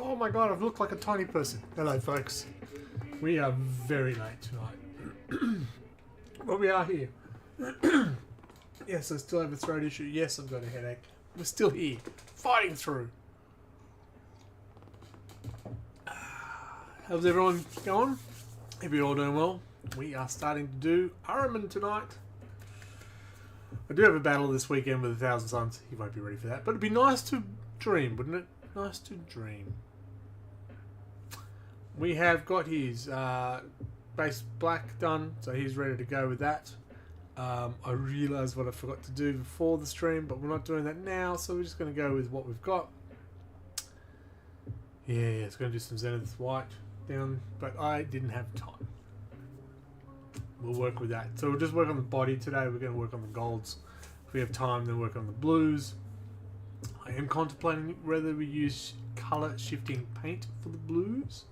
Oh my god, I've looked like a tiny person. Hello, folks. We are very late tonight. But we are here. Yes, I still have a throat issue. Yes, I've got a headache. We're still here. Fighting through. How's everyone going? Hope you're all doing well. We are starting to do Ahriman tonight. I do have a battle this weekend with 1,000 Suns. You won't be ready for that. But it'd be nice to dream, wouldn't it? Nice to dream. We have got his base black done, so he's ready to go with that. I realised what I forgot to do before the stream, but we're not doing that now, so we're just going to go with what we've got. Yeah, it's going to do some Zenith white down, but I didn't have time. We'll work with that. So we'll just work on the body today. We're going to work on the golds. If we have time, then work on the blues. I am contemplating whether we use colour shifting paint for the blues,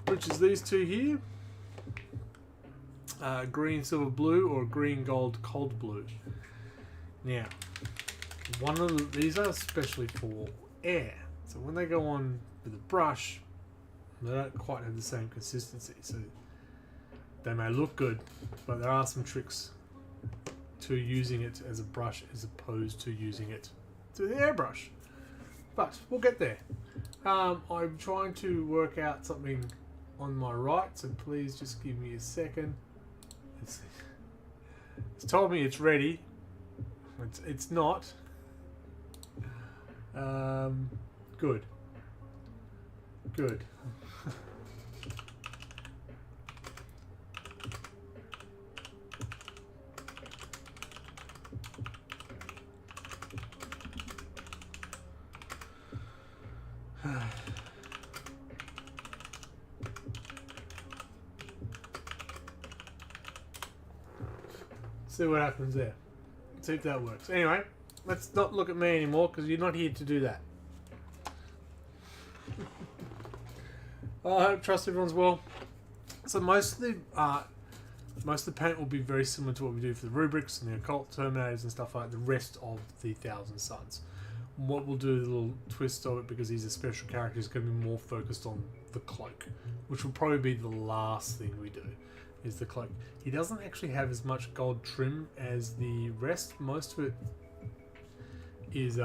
which is these two here. Green, silver, blue, or green, gold, cold blue. Now, one of these are especially for air. So when they go on with a brush, they don't quite have the same consistency. So they may look good, but there are some tricks to using it as a brush as opposed to using it to the airbrush. But we'll get there. I'm trying to work out something on my right, so please just give me a second. It's told me it's ready. It's not. Good. Good. See what happens there. See if that works. Anyway, let's not look at me anymore because you're not here to do that. I trust everyone's well. So most of the paint will be very similar to what we do for the rubrics and the occult terminators and stuff like the rest of the 1,000 Suns. What we'll do, a little twist of it, because he's a special character, is going to be more focused on the cloak, which will probably be the last thing we do, is the cloak. He doesn't actually have as much gold trim as the rest. Most of it is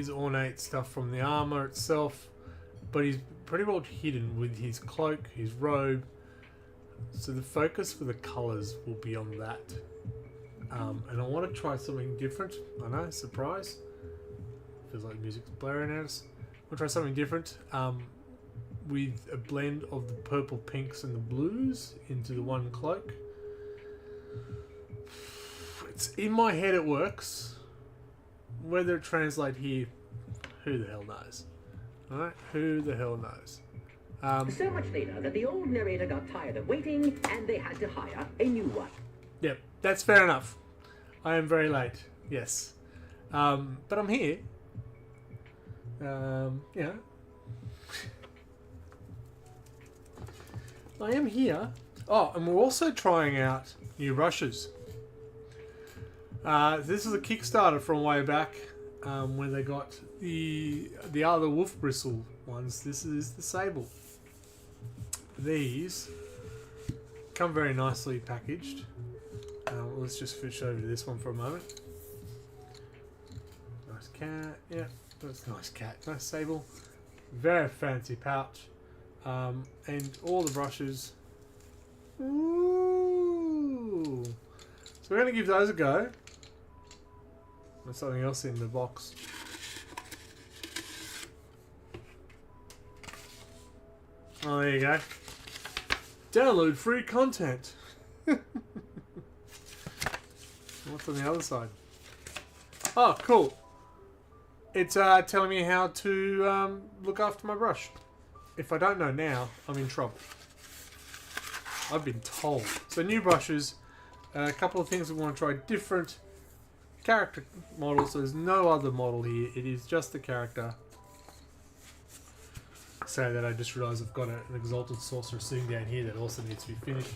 ornate stuff from the armor itself, but he's pretty well hidden with his cloak, his robe. So the focus for the colors will be on that. And I want to try something different. I know, surprise. Feels like music's blaring at us. I'll try something different with a blend of the purple pinks and the blues into the one cloak. It's in my head it works. Whether it translates here, who the hell knows? Alright, who the hell knows? So much later that the old narrator got tired of waiting and they had to hire a new one. Yep, that's fair enough. I am very late, yes. But I'm here. Yeah. I am here. Oh, and we're also trying out new brushes. This is a Kickstarter from way back, where they got the other wolf bristle ones. This is the sable. These come very nicely packaged. Let's just switch over to this one for a moment. Nice cat, yeah, that's a nice cat, nice sable. Very fancy pouch, and all the brushes. Ooh! So we're going to give those a go. There's something else in the box. Oh, there you go. Download free content. What's on the other side? Oh, cool. It's telling me how to look after my brush. If I don't know now, I'm in trouble. I've been told. So new brushes, a couple of things we want to try different character models. So there's no other model here. It is just the character. Say that I just realised I've got an exalted sorcerer sitting down here that also needs to be finished.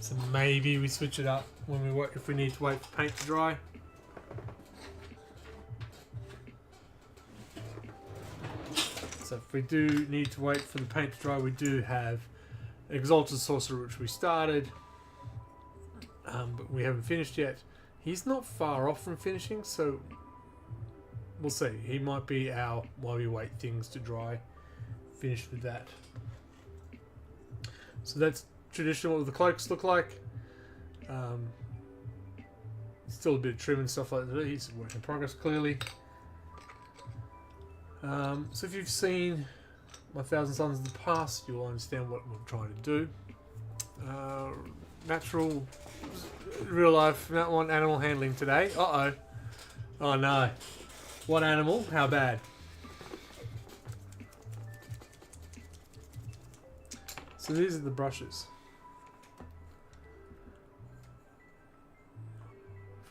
So maybe we switch it up when we work if we need to wait for paint to dry. So if we do need to wait for the paint to dry, we do have Exalted Sorcerer, which we started, but we haven't finished yet. He's not far off from finishing, so we'll see. He might be our, while we wait things to dry, finish with that. So that's traditional what the cloaks look like. Still a bit of trim and stuff like that. He's a work in progress, clearly. So if you've seen my Thousand Suns in the past, you'll understand what we're trying to do. Natural, real life, not one animal handling today. Uh-oh. Oh no. What animal? How bad? So these are the brushes.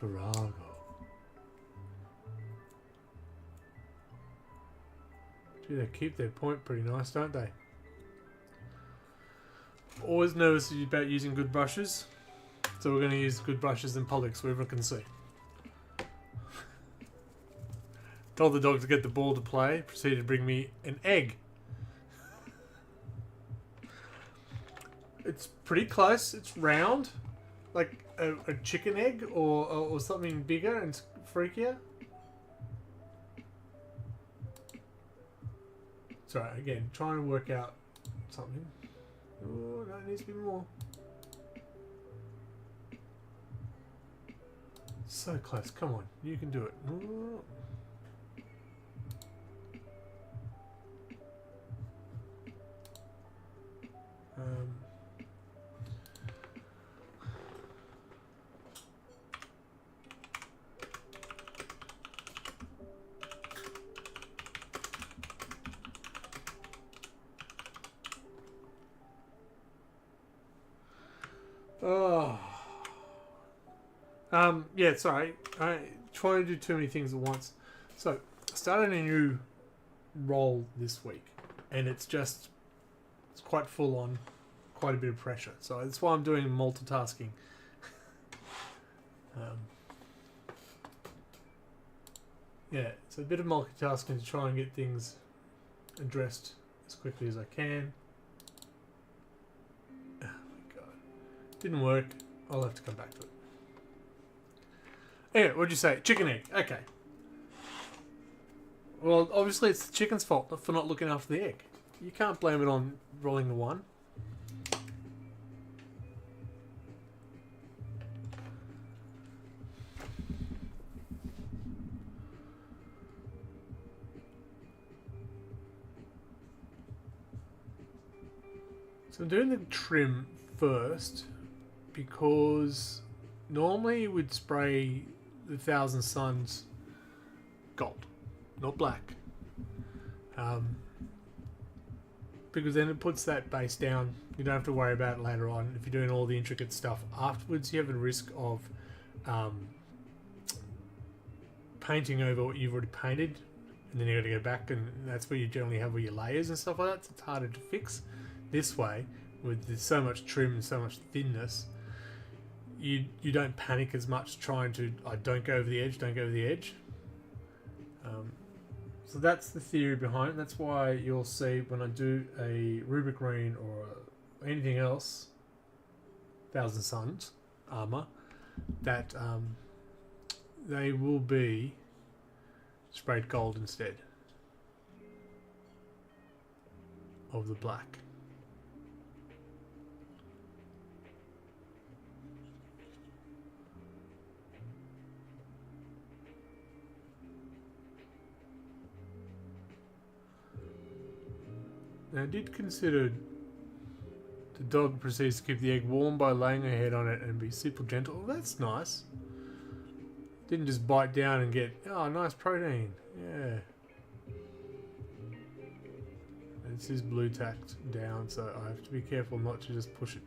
Farrago. Gee, they keep their point pretty nice, don't they? Always nervous about using good brushes, so we're going to use good brushes in public so everyone can see. Told the dog to get the ball to play, proceeded to bring me an egg. It's pretty close, it's round, like a chicken egg or something bigger and freakier. Sorry, again, trying to work out something. Oh, that needs to be more. So close, come on, you can do it. Ooh. Oh. Yeah, sorry. I try to do too many things at once. So, I started a new role this week, and it's quite full on, quite a bit of pressure. So that's why I'm doing multitasking. Yeah, it's a bit of multitasking to try and get things addressed as quickly as I can. Oh my god. Didn't work. I'll have to come back to it. Anyway, what'd you say? Chicken egg. Okay. Well, obviously it's the chicken's fault for not looking after the egg. You can't blame it on rolling the one. So I'm doing the trim first because normally we'd spray the Thousand Suns gold, not black. Because then it puts that base down. You don't have to worry about it later on. If you're doing all the intricate stuff afterwards, you have a risk of painting over what you've already painted, and then you got to go back, and that's where you generally have all your layers and stuff like that. So it's harder to fix. This way, with so much trim and so much thinness, you don't panic as much trying to, don't go over the edge, don't go over the edge. So that's the theory behind it. That's why you'll see when I do a Rubric Green or anything else, Thousand Suns armor, that they will be sprayed gold instead of the black. Now, I did consider the dog proceeds to keep the egg warm by laying her head on it and be super gentle. Well, that's nice. Didn't just bite down and get, oh, nice protein. Yeah. This is blue tacked down, so I have to be careful not to just push it.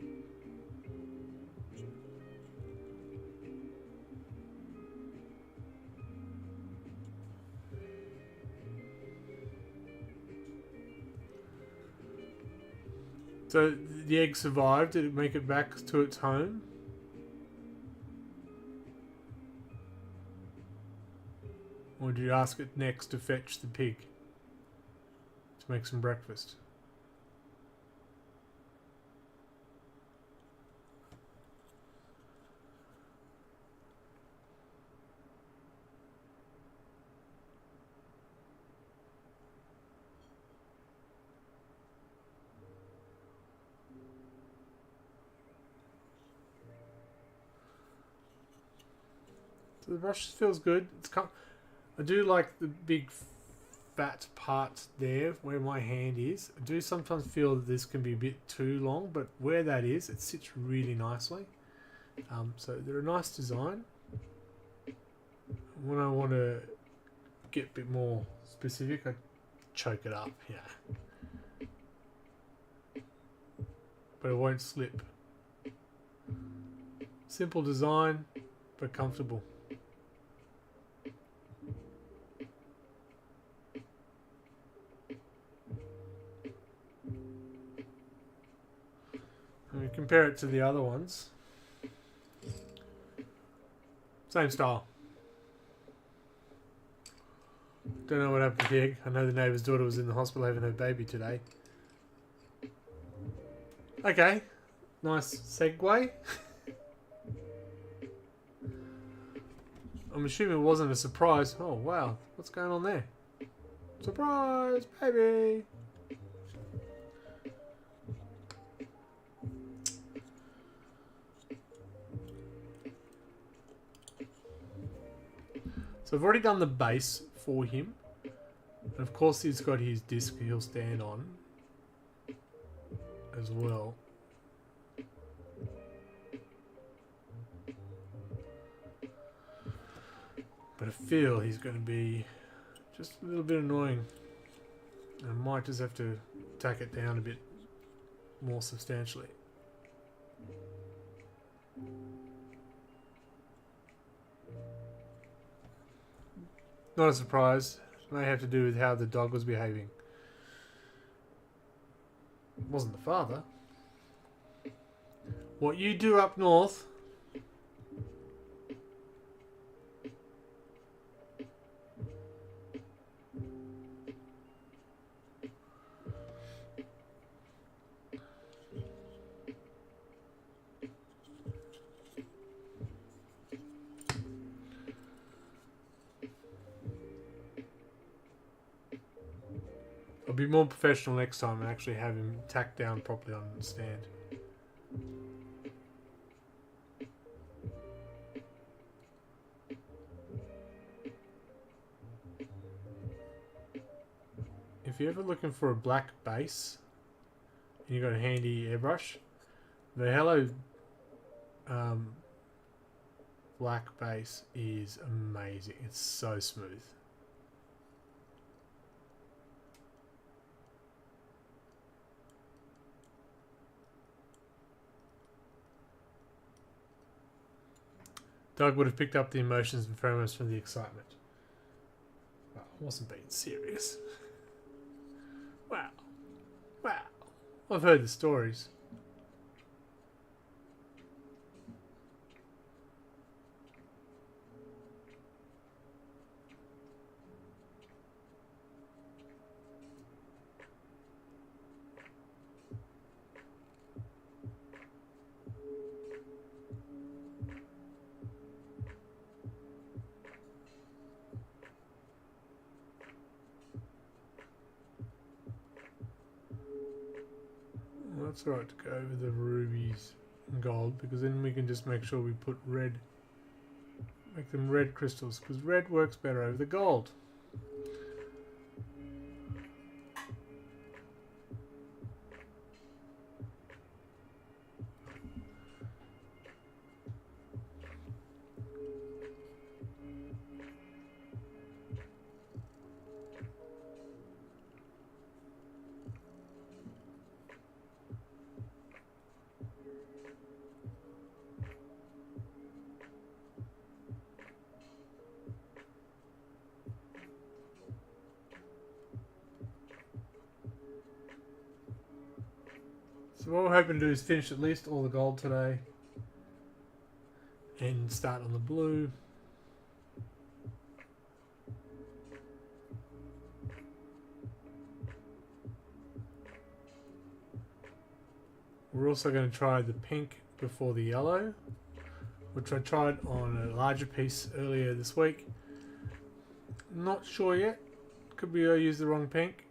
So the egg survived. Did it make it back to its home? Or did you ask it next to fetch the pig to make some breakfast? So the brush feels good. I do like the big fat part there where my hand is. I do sometimes feel that this can be a bit too long, but where that is, it sits really nicely. So they're a nice design. When I want to get a bit more specific, I choke it up, yeah. But it won't slip. Simple design, but comfortable. And we compare it to the other ones. Same style. Don't know what happened to the pig. I know the neighbour's daughter was in the hospital having her baby today. Okay. Nice segue. I'm assuming it wasn't a surprise. Oh, wow. What's going on there? Surprise, baby! So I've already done the base for him. And of course he's got his disc he'll stand on as well. But I feel he's going to be just a little bit annoying. I might just have to tack it down a bit more substantially. Not a surprise. It may have to do with how the dog was behaving. It wasn't the father. What you do up north... I'll be more professional next time and actually have him tacked down properly on the stand. If you're ever looking for a black base and you've got a handy airbrush, the Hello black base is amazing. It's so smooth. Doug would have picked up the emotions and pheromones from the excitement. Well, I wasn't being serious. Wow. Wow. I've heard the stories. That's alright to go over the rubies and gold, because then we can just make sure we put red, make them red crystals, because red works better over the gold. So what we're hoping to do is finish at least all the gold today. And start on the blue. We're also going to try the pink before the yellow, which I tried on a larger piece earlier this week. Not sure yet. Could be I used the wrong pink.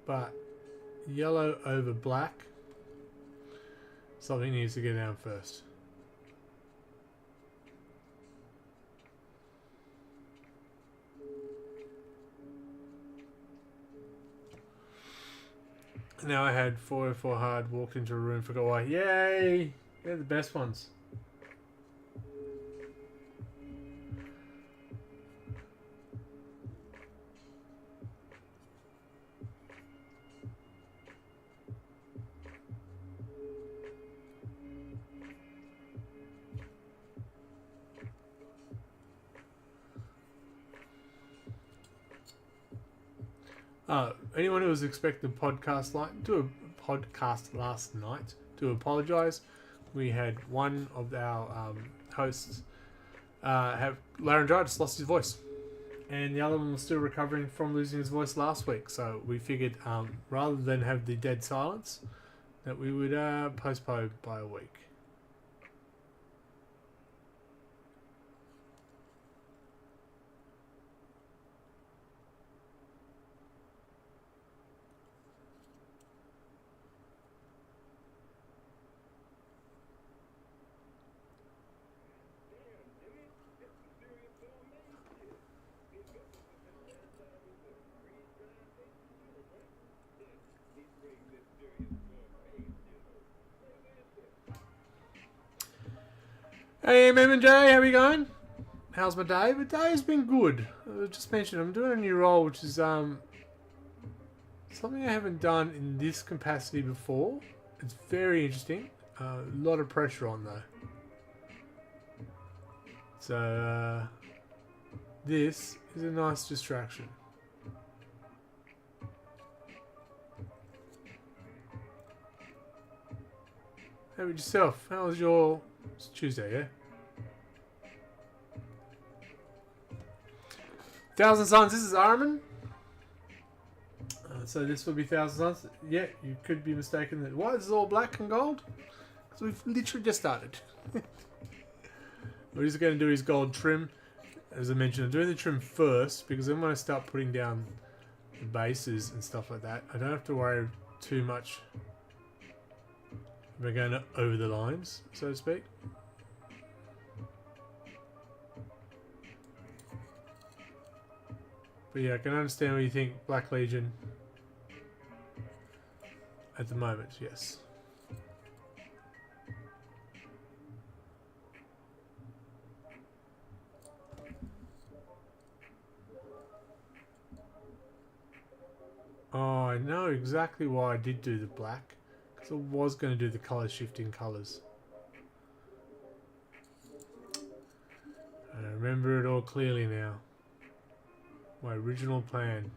But yellow over black. Something needs to go down first. Now I had 404 hard, walked into a room, forgot why. Yay! They're the best ones. Anyone who was expecting a podcast last night, do apologise. We had one of our hosts have laryngitis, lost his voice, and the other one was still recovering from losing his voice last week. So we figured rather than have the dead silence, that we would postpone by a week. Hey, Mem and Jay, how are you going? How's my day? My day has been good. I just mentioned I'm doing a new role, which is something I haven't done in this capacity before. It's very interesting. A lot of pressure on though. So this is a nice distraction. How about yourself? How was your... It's Tuesday, yeah? 1,000 Suns, this is Ahriman. So this will be 1,000 Suns. Yeah, you could be mistaken that... Why is this all black and gold? Because we've literally just started. We're just going to do his gold trim. As I mentioned, I'm doing the trim first because then when I start putting down the bases and stuff like that, I don't have to worry too much. We're going over the lines, so to speak. But yeah, I can understand what you think. Black Legion. At the moment, yes. Oh, I know exactly why I did do the black. Because I was going to do the colour shifting colours. I remember it all clearly now. My original plan.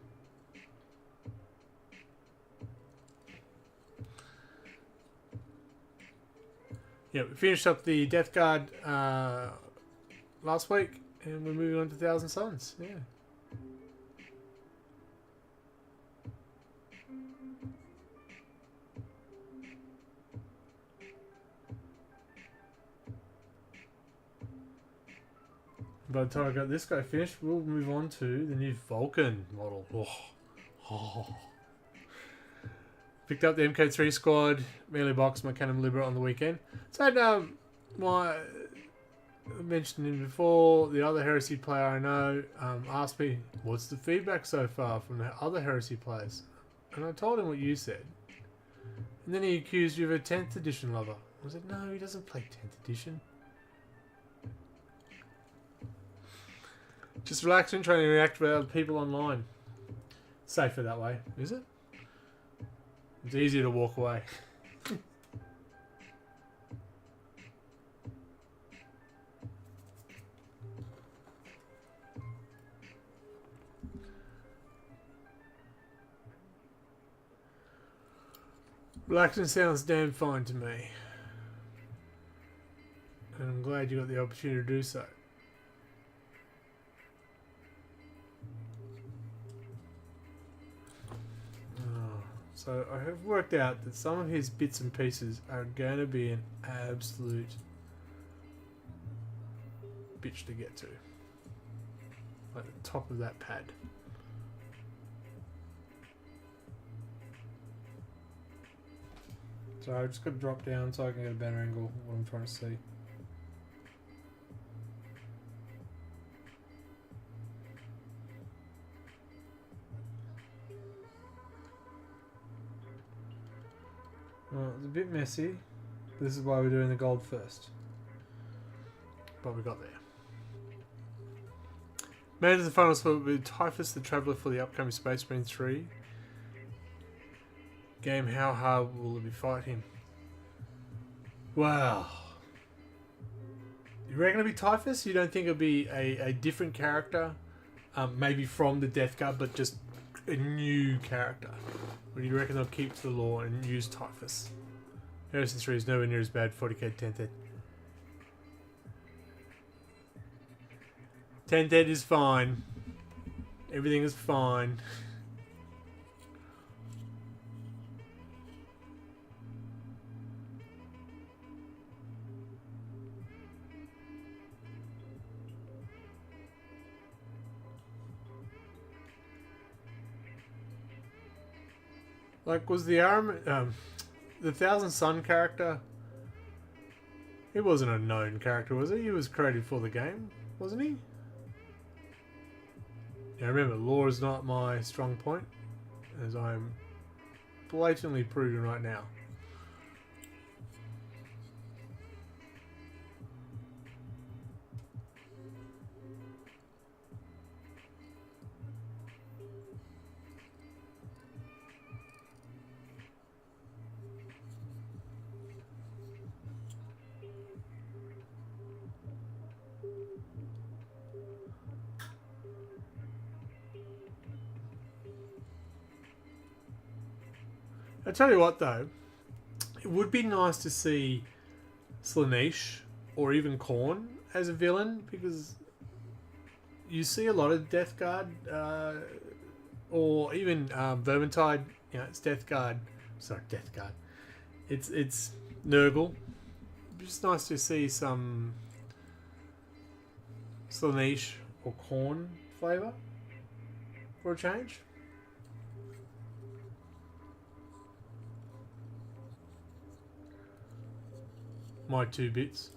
Yeah, we finished up the Death Guard last week, and we're moving on to 1,000 Suns. Yeah. By the time I got this guy finished, we'll move on to the new Vulcan model. Oh. Picked up the MK3 squad, melee box, my Cannon Libera on the weekend. So I had, I mentioned him before, the other Heresy player I know asked me, what's the feedback so far from the other Heresy players? And I told him what you said. And then he accused you of a 10th edition lover. I said, no, he doesn't play 10th edition. Just relaxing, trying to react with other people online. Safer that way, is it? It's easier to walk away. Relaxing sounds damn fine to me. And I'm glad you got the opportunity to do so. So I have worked out that some of his bits and pieces are going to be an absolute bitch to get to. Like the top of that pad. So I've just got to drop down so I can get a better angle of what I'm trying to see. Well, it's a bit messy. This is why we're doing the gold first. But we got there. Made it to the finals for with Typhus the Traveller for the upcoming Space Marine 3 game. How hard will it be fight him? Wow. You reckon it'll be Typhus? You don't think it'll be a different character? Maybe from the Death Guard, but just a new character? Or do you reckon they'll keep to the law and use Typhus? Harrison 3 is nowhere near as bad. 40k 10th. 10th ed is fine. Everything is fine. Like, was the Ahriman, the Thousand Sun character? He wasn't a known character, was he? He was created for the game, wasn't he? Now remember, lore is not my strong point, as I'm blatantly proving right now. I tell you what though, it would be nice to see Tzeentch or even Khorne as a villain, because you see a lot of Death Guard, or even Vermintide. You know, it's Death Guard. Sorry, Death Guard. It's Nurgle. It's just nice to see some Tzeentch or Khorne flavour for a change. My 2 bits,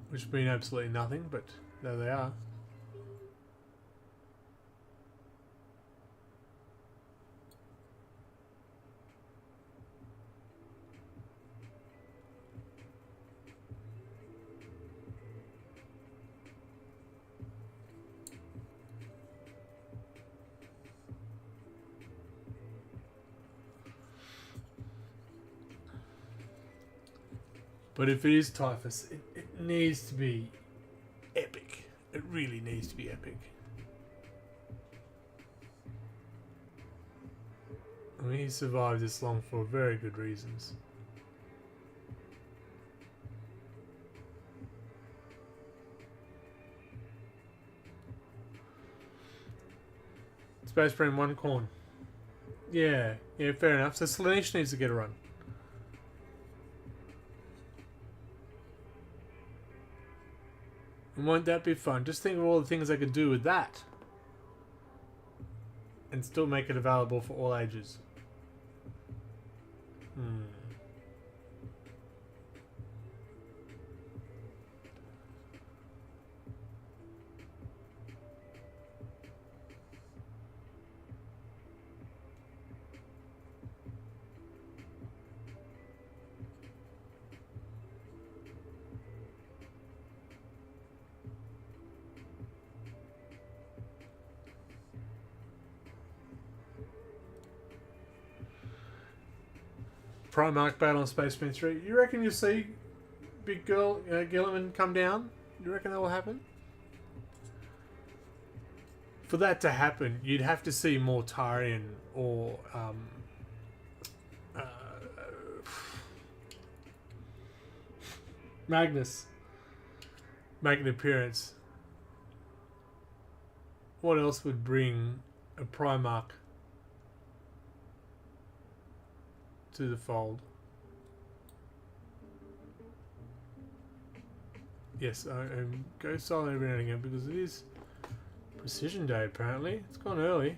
which mean absolutely nothing, but there they are. But if it is Typhus, it needs to be epic. It really needs to be epic. I mean, he survived this long for very good reasons. Space Marine 1 Khorne. Yeah, fair enough. So Tzeentch needs to get a run. And won't that be fun? Just think of all the things I could do with that. And still make it available for all ages. Primarch battle on Space Marine 3. You reckon you'll see Big Girl Gilliman come down? You reckon that will happen? For that to happen, you'd have to see more Tarian or Magnus make an appearance. What else would bring a Primarch to the fold? Yes, I go silent every now and again because it is Precision Day apparently. It's gone early.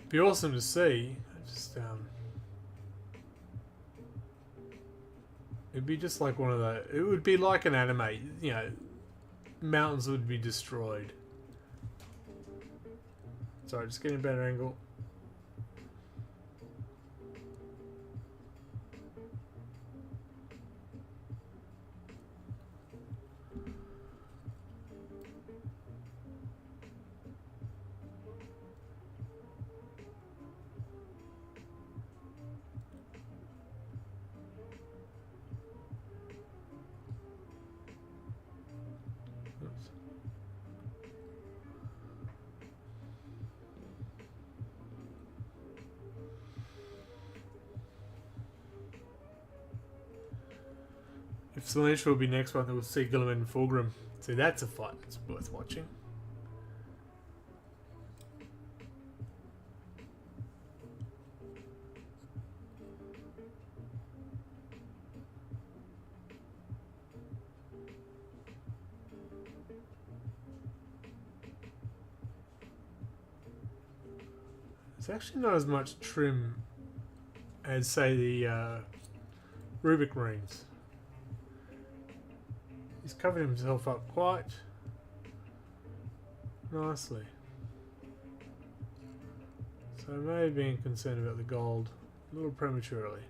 Be awesome to see. Just it'd be just like one of the. It would be like an anime. You know, mountains would be destroyed. Sorry, just getting a better angle. If Tzeentch will be next one, we'll see Guilliman and Fulgrim. See, that's a fight that's worth watching. It's actually not as much trim as, say, the Rubik runes. He's covered himself up quite nicely. So I may have been concerned about the gold a little prematurely.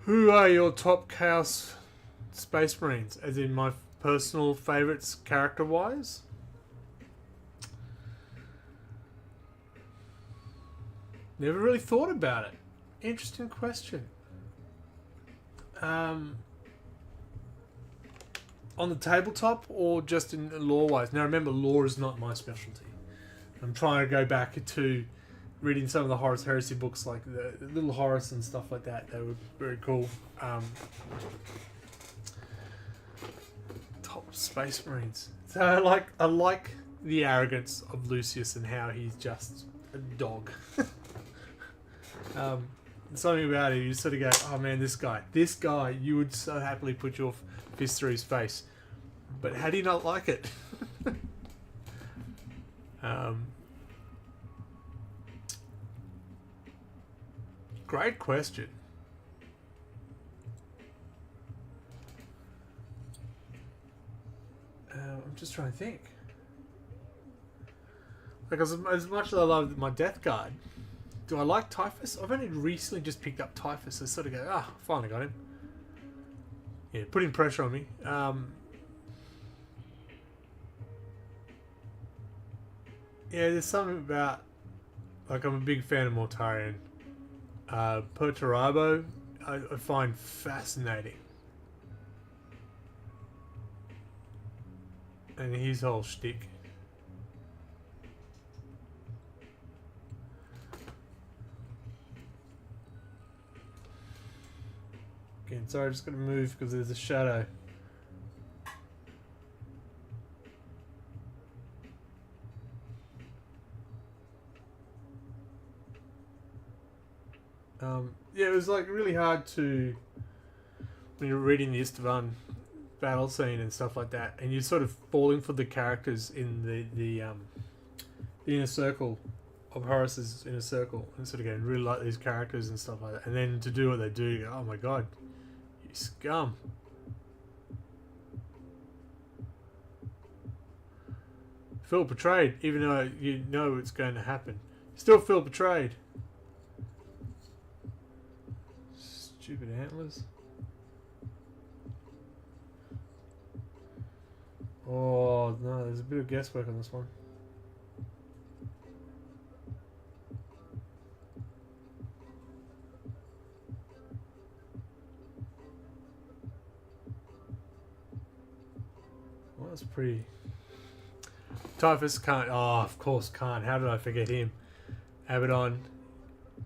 Who are your top Chaos Space Marines? As in my personal favourites character-wise? Never really thought about it. Interesting question. On the tabletop or just in lore-wise? Now remember, lore is not my specialty. I'm trying to go back to reading some of the Horus Heresy books, like the Little Horus and stuff like that. They were very cool. Top Space Marines. So I like the arrogance of Lucius and how he's just a dog. Something about it, you sort of go, oh man, this guy, you would so happily put your fist through his face. But how do you not like it? Great question. I'm just trying to think. Like as much as I love my Death Guard, do I like Typhus? I've only recently just picked up Typhus. I sort of go, finally got him. Yeah, putting pressure on me. Yeah, there's something about, like, I'm a big fan of Mortarion. Perturabo, I find fascinating. And his whole shtick. Again, sorry, I'm just going to move because there's a shadow. Yeah, it was like really hard to, when you're reading the Istvan battle scene and stuff like that, and you're sort of falling for the characters in the inner circle of Horus's inner circle, and sort of getting really like these characters and stuff like that, and then to do what they do, you go, oh my god, you scum. Feel betrayed, even though you know it's going to happen. Still feel betrayed. Stupid antlers. Oh no, there's a bit of guesswork on this one. Well, that's pretty. Typhus can't. Oh, of course can't. How did I forget him? Abaddon.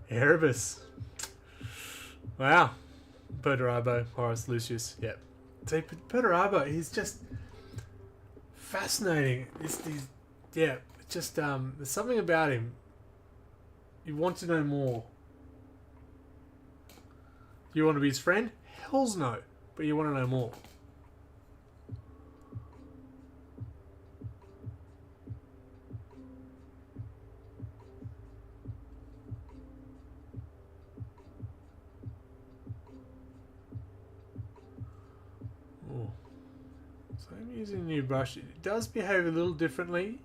Erebus. Wow. Perturabo. Horus Lucius. Yep. See, Perturabo, he's just fascinating. Yeah, it's just there's something about him. You want to know more. You want to be his friend? Hell's no. But you want to know more. So I'm using a new brush. It does behave a little differently.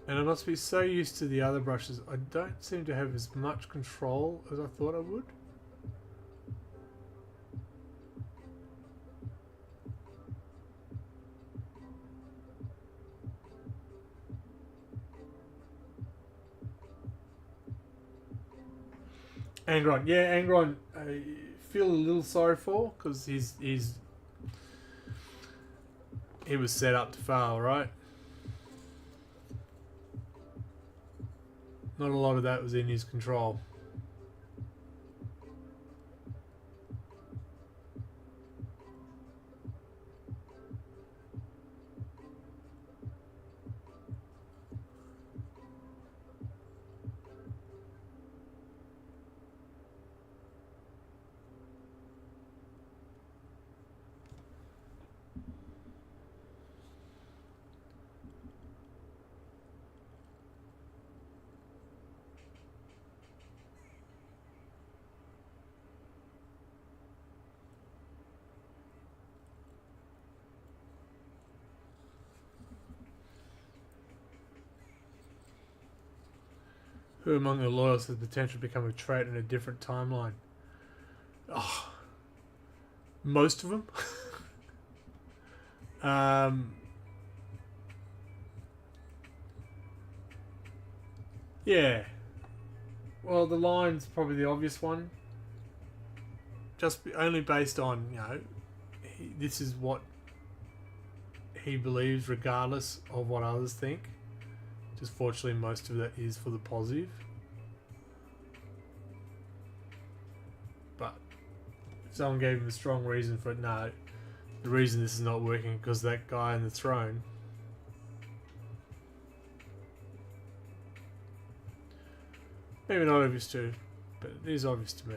And I must be so used to the other brushes, I don't seem to have as much control as I thought I would. Angron, yeah, Angron, I feel a little sorry for, because he was set up to fail, right? Not a lot of that was in his control. Who among the loyalists has the potential to become a traitor in a different timeline? Oh, most of them. Yeah. Well, the line's probably the obvious one. Only based on, this is what he believes regardless of what others think. Just fortunately most of that is for the positive. But if someone gave him a strong reason for it, no, the reason this is not working because that guy on the throne. Maybe not obvious to, but it is obvious to me.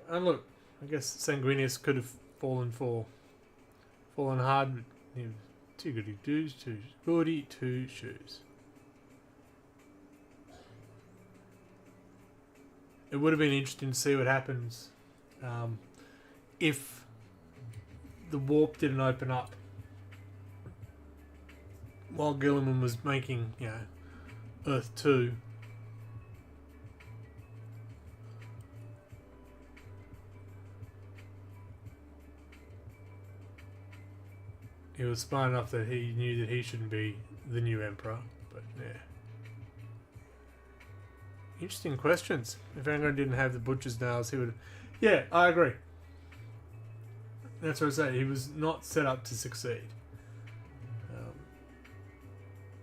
And look, I guess Sanguinius could have fallen hard, but he was too goody two shoes. It would have been interesting to see what happens if the warp didn't open up while Gilliman was making, Earth 2. He was smart enough that he knew that he shouldn't be the new emperor, but yeah. Interesting questions. If Angron didn't have the butcher's nails, he would. Yeah, I agree. That's what I say. He was not set up to succeed.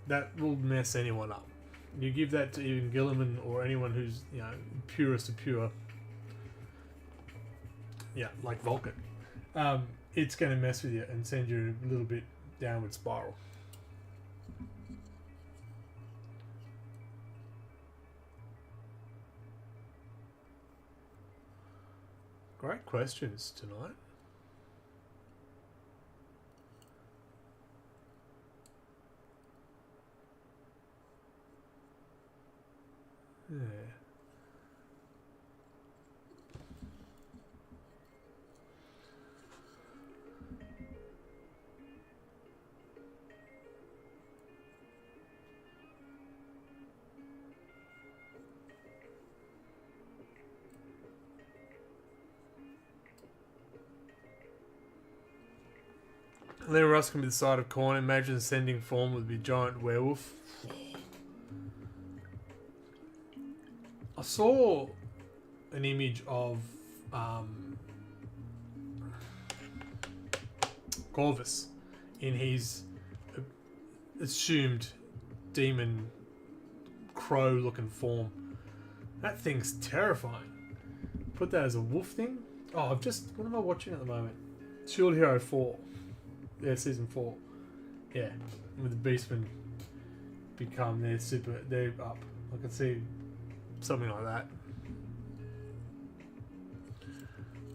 That will mess anyone up. You give that to even Gilliman or anyone who's, you know, purest of pure. Yeah, like Vulcan. It's going to mess with you and send you a little bit downward spiral. Great questions tonight. Yeah. Then Russ can be the side of corn. Imagine sending form would be giant werewolf. I saw an image of Corvus in his assumed demon crow-looking form. That thing's terrifying. Put that as a wolf thing. Oh, what am I watching at the moment? Shield Hero 4. Yeah, season 4. Yeah, with the Beastmen become they're up. I can see something like that.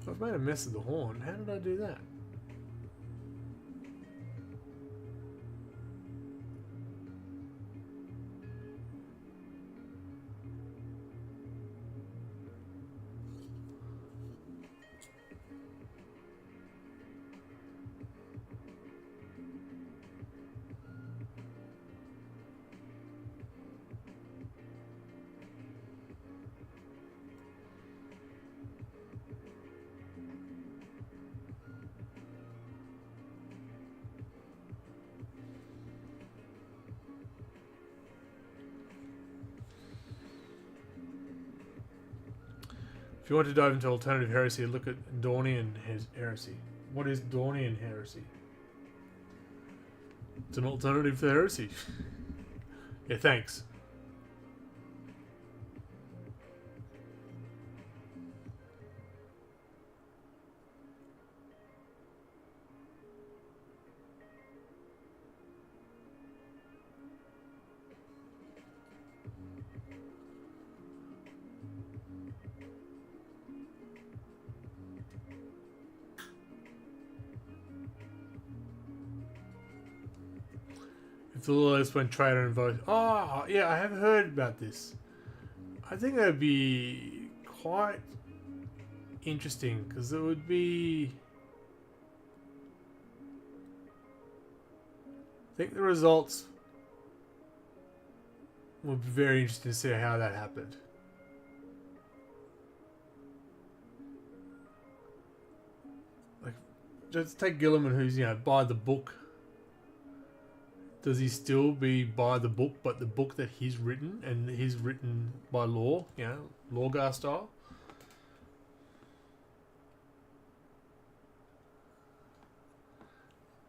I've made a mess of the horn. How did I do that? If you want to dive into alternative heresy, look at Dornian heresy. What is Dornian heresy? It's an alternative to heresy. Yeah, thanks. If the lawyers went traitor and vote. Oh, yeah, I have heard about this. I think that would be quite interesting because it would be. I think the results would be very interesting to see how that happened. Like, just take Gilliman, who's, you know, by the book. Does he still be by the book, but the book that he's written, and he's written by law, you know, Lawgar style?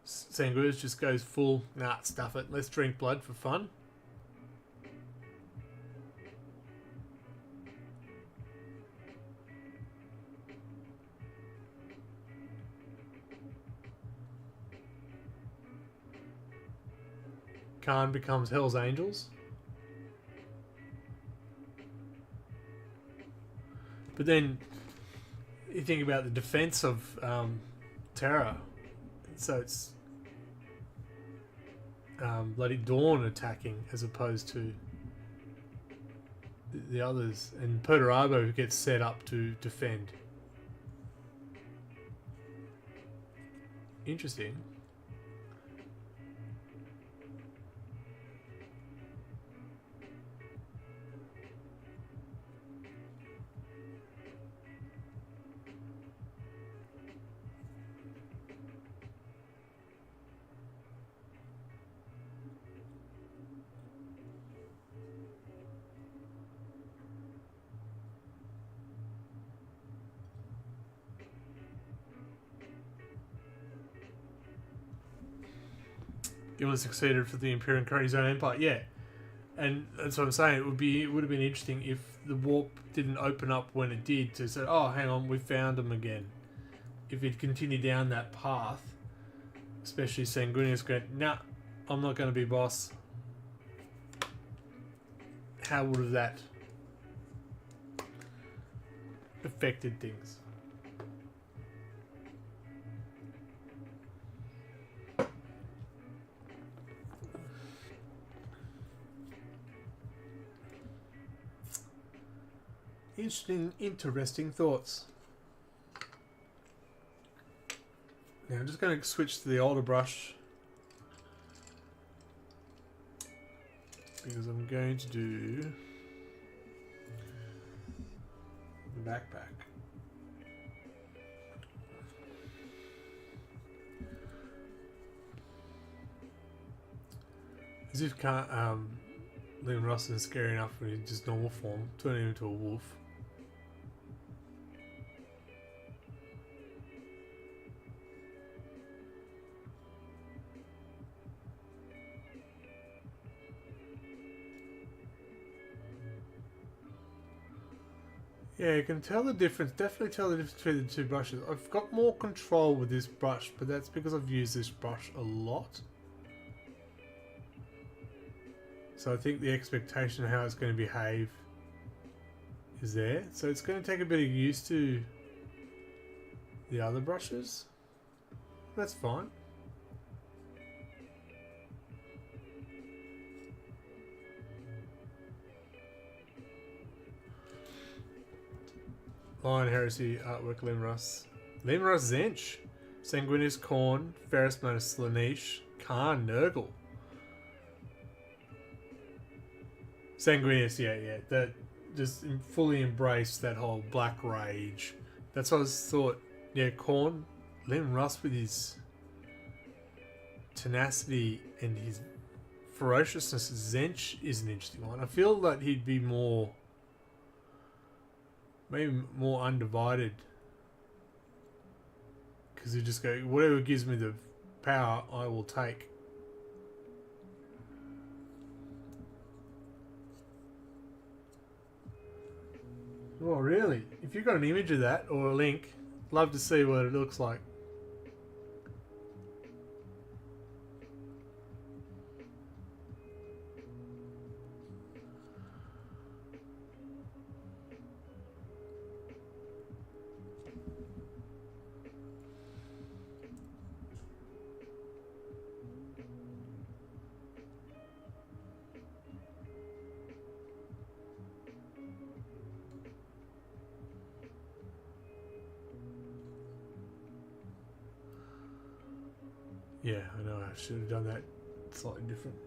Sanguis just goes full, nah, stuff it, let's drink blood for fun. Khan becomes Hell's Angels. But then you think about the defense of Terra. So it's bloody Dawn attacking as opposed to the others. And Perturabo gets set up to defend. Interesting. Gillis succeeded for the Imperium creating his own empire. Yeah. And that's what I'm saying. It would have been interesting if the warp didn't open up when it did to say, oh, hang on, we found them again. If it continued down that path, especially Sanguinius going, nah, I'm not going to be boss. How would have that affected things? Interesting thoughts. Now I'm just going to switch to the older brush because I'm going to do the backpack. As if Liam Ross is scary enough when he's just normal form, turning him into a wolf. Yeah, you can tell the difference. Definitely tell the difference between the two brushes. I've got more control with this brush, but that's because I've used this brush a lot. So I think the expectation of how it's going to behave is there. So it's going to take a bit of use to the other brushes. That's fine. Lion Heresy artwork, Limrus. Limrus Tzeentch. Sanguinius Khorne. Ferris Manus Slaanesh. Khan Nurgle. Sanguinius, yeah. That just fully embraced that whole black rage. That's what I thought. Yeah, Khorne. Limrus with his tenacity and his ferociousness. Tzeentch is an interesting one. I feel that he'd be maybe more undivided, because you just go, whatever gives me the power, I will take. Oh, really? If you've got an image of that or a link, love to see what it looks like. Yeah, I know, I should have done that slightly different.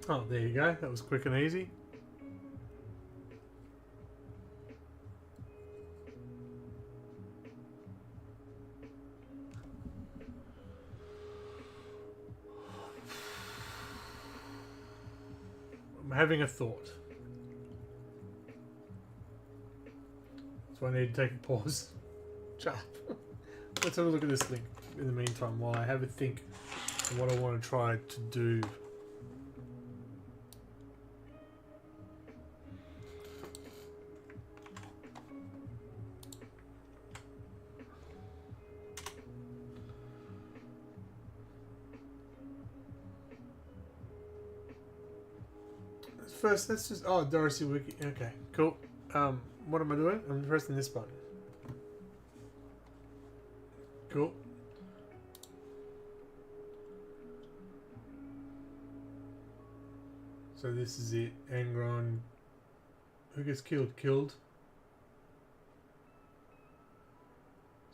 Oh, there you go. That was quick and easy. I'm having a thought. So I need to take a pause. Shut up. Let's have a look at this link in the meantime while I have a think of what I want to try to do. First, let's just... Oh, Dorothy Wiki. Okay, cool. What am I doing? I'm pressing this button. Cool. So this is it. Angron. Who gets killed? Killed.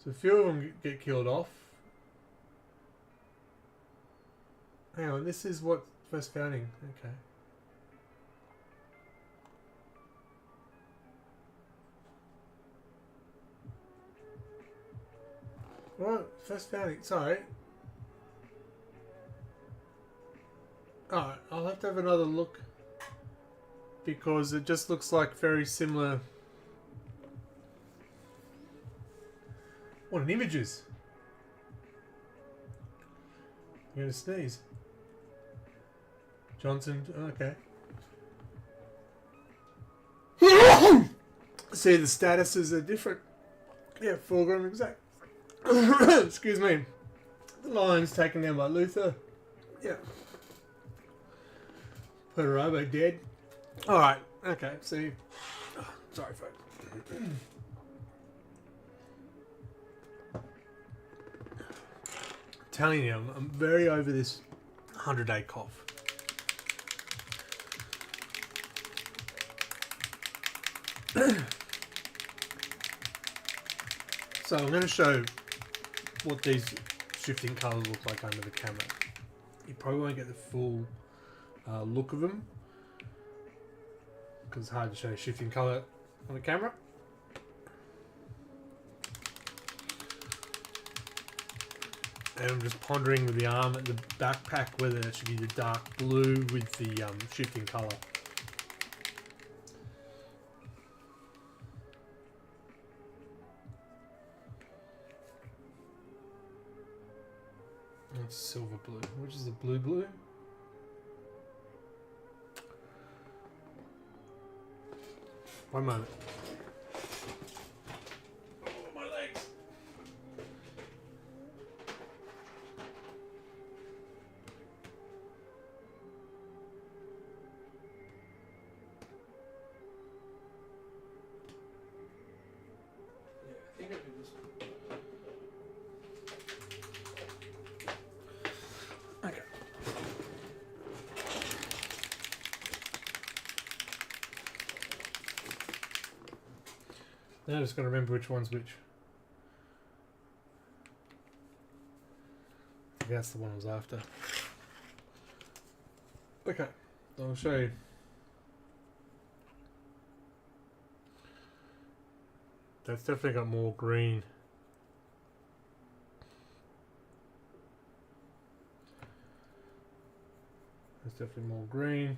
So a few of them get killed off. Hang on, this is what first founding. Okay. What? First founding. Sorry. Alright, I'll have to have another look. Because it just looks like very similar. What an images. You're gonna sneeze. Johnson, okay. See, the statuses are different. Yeah, foreground exact. Excuse me. The lion's taken down by Luther. Yeah. Peterobo dead. Alright, okay, see. Oh, sorry, folks. Telling you, I'm very over this 100-day cough. So I'm going to show what these shifting colours look like under the camera. You probably won't get the full look of them because it's hard to show shifting colour on the camera. And I'm just pondering with the arm and the backpack whether it should be the dark blue with the shifting colour. It's silver blue. Which is the blue? One moment. Oh, my legs. Yeah, I think I do this one. Okay. Now I just got to remember which one's which. I think that's the one I was after. Okay, I'll show you. That's definitely got more green. There's definitely more green.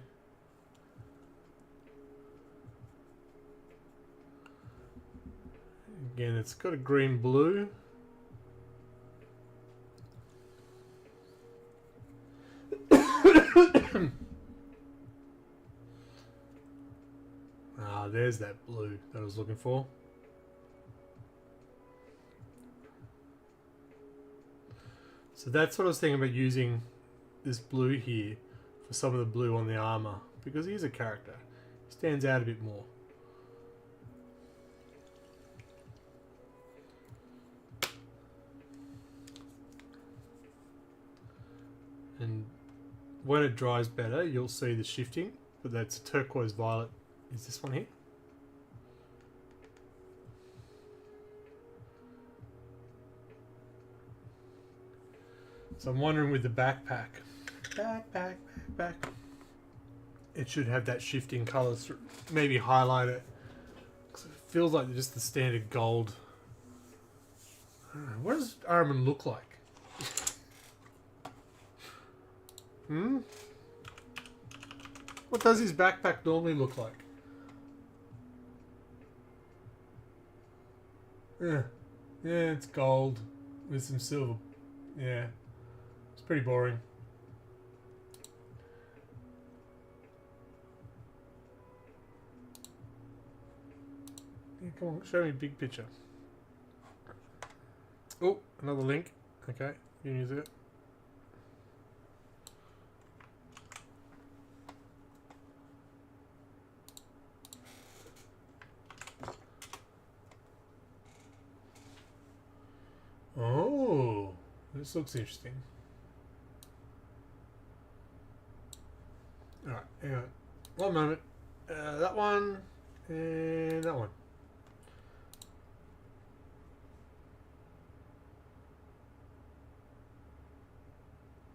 Again, it's got a green blue. Ah, there's that blue that I was looking for. So that's what I was thinking about using this blue here for some of the blue on the armor, because he's a character. He stands out a bit more. And when it dries better, you'll see the shifting, but that's turquoise violet. Is this one here? So I'm wondering with the backpack. Backpack. It should have that shifting colours. Maybe highlight it. 'Cause it feels like just the standard gold. I don't know. What does Ahriman look like? What does his backpack normally look like? Yeah, it's gold with some silver. Yeah, it's pretty boring. Yeah, come on, show me a big picture. Oh, another link. Okay, you can use it. Oh, this looks interesting. Alright, hang on. One moment. That one and that one.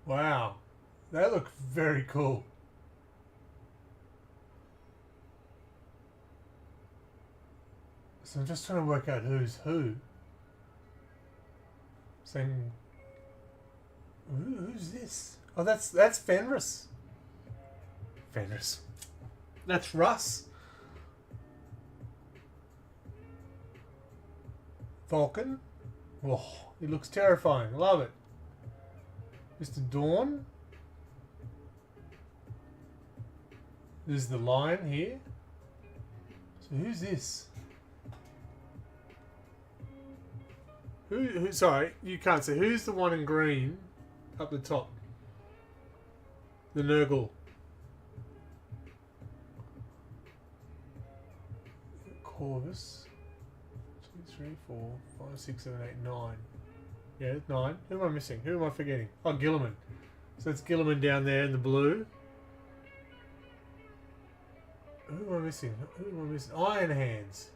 Wow, that looks very cool. So I'm just trying to work out who's who. Saying, who's this? Oh, that's Fenris. Fenris. That's Russ. Falcon. Oh, he looks terrifying. Love it. Mr. Dawn. There's the lion here. So who's this? Who? Sorry, you can't see. Who's the one in green up the top? The Nurgle. Corvus. 2, 3, 4, 5, 6, 7, 8, 9. Yeah, 9. Who am I missing? Who am I forgetting? Oh, Gilliman. So it's Gilliman down there in the blue. Who am I missing? Who am I missing? Iron Hands.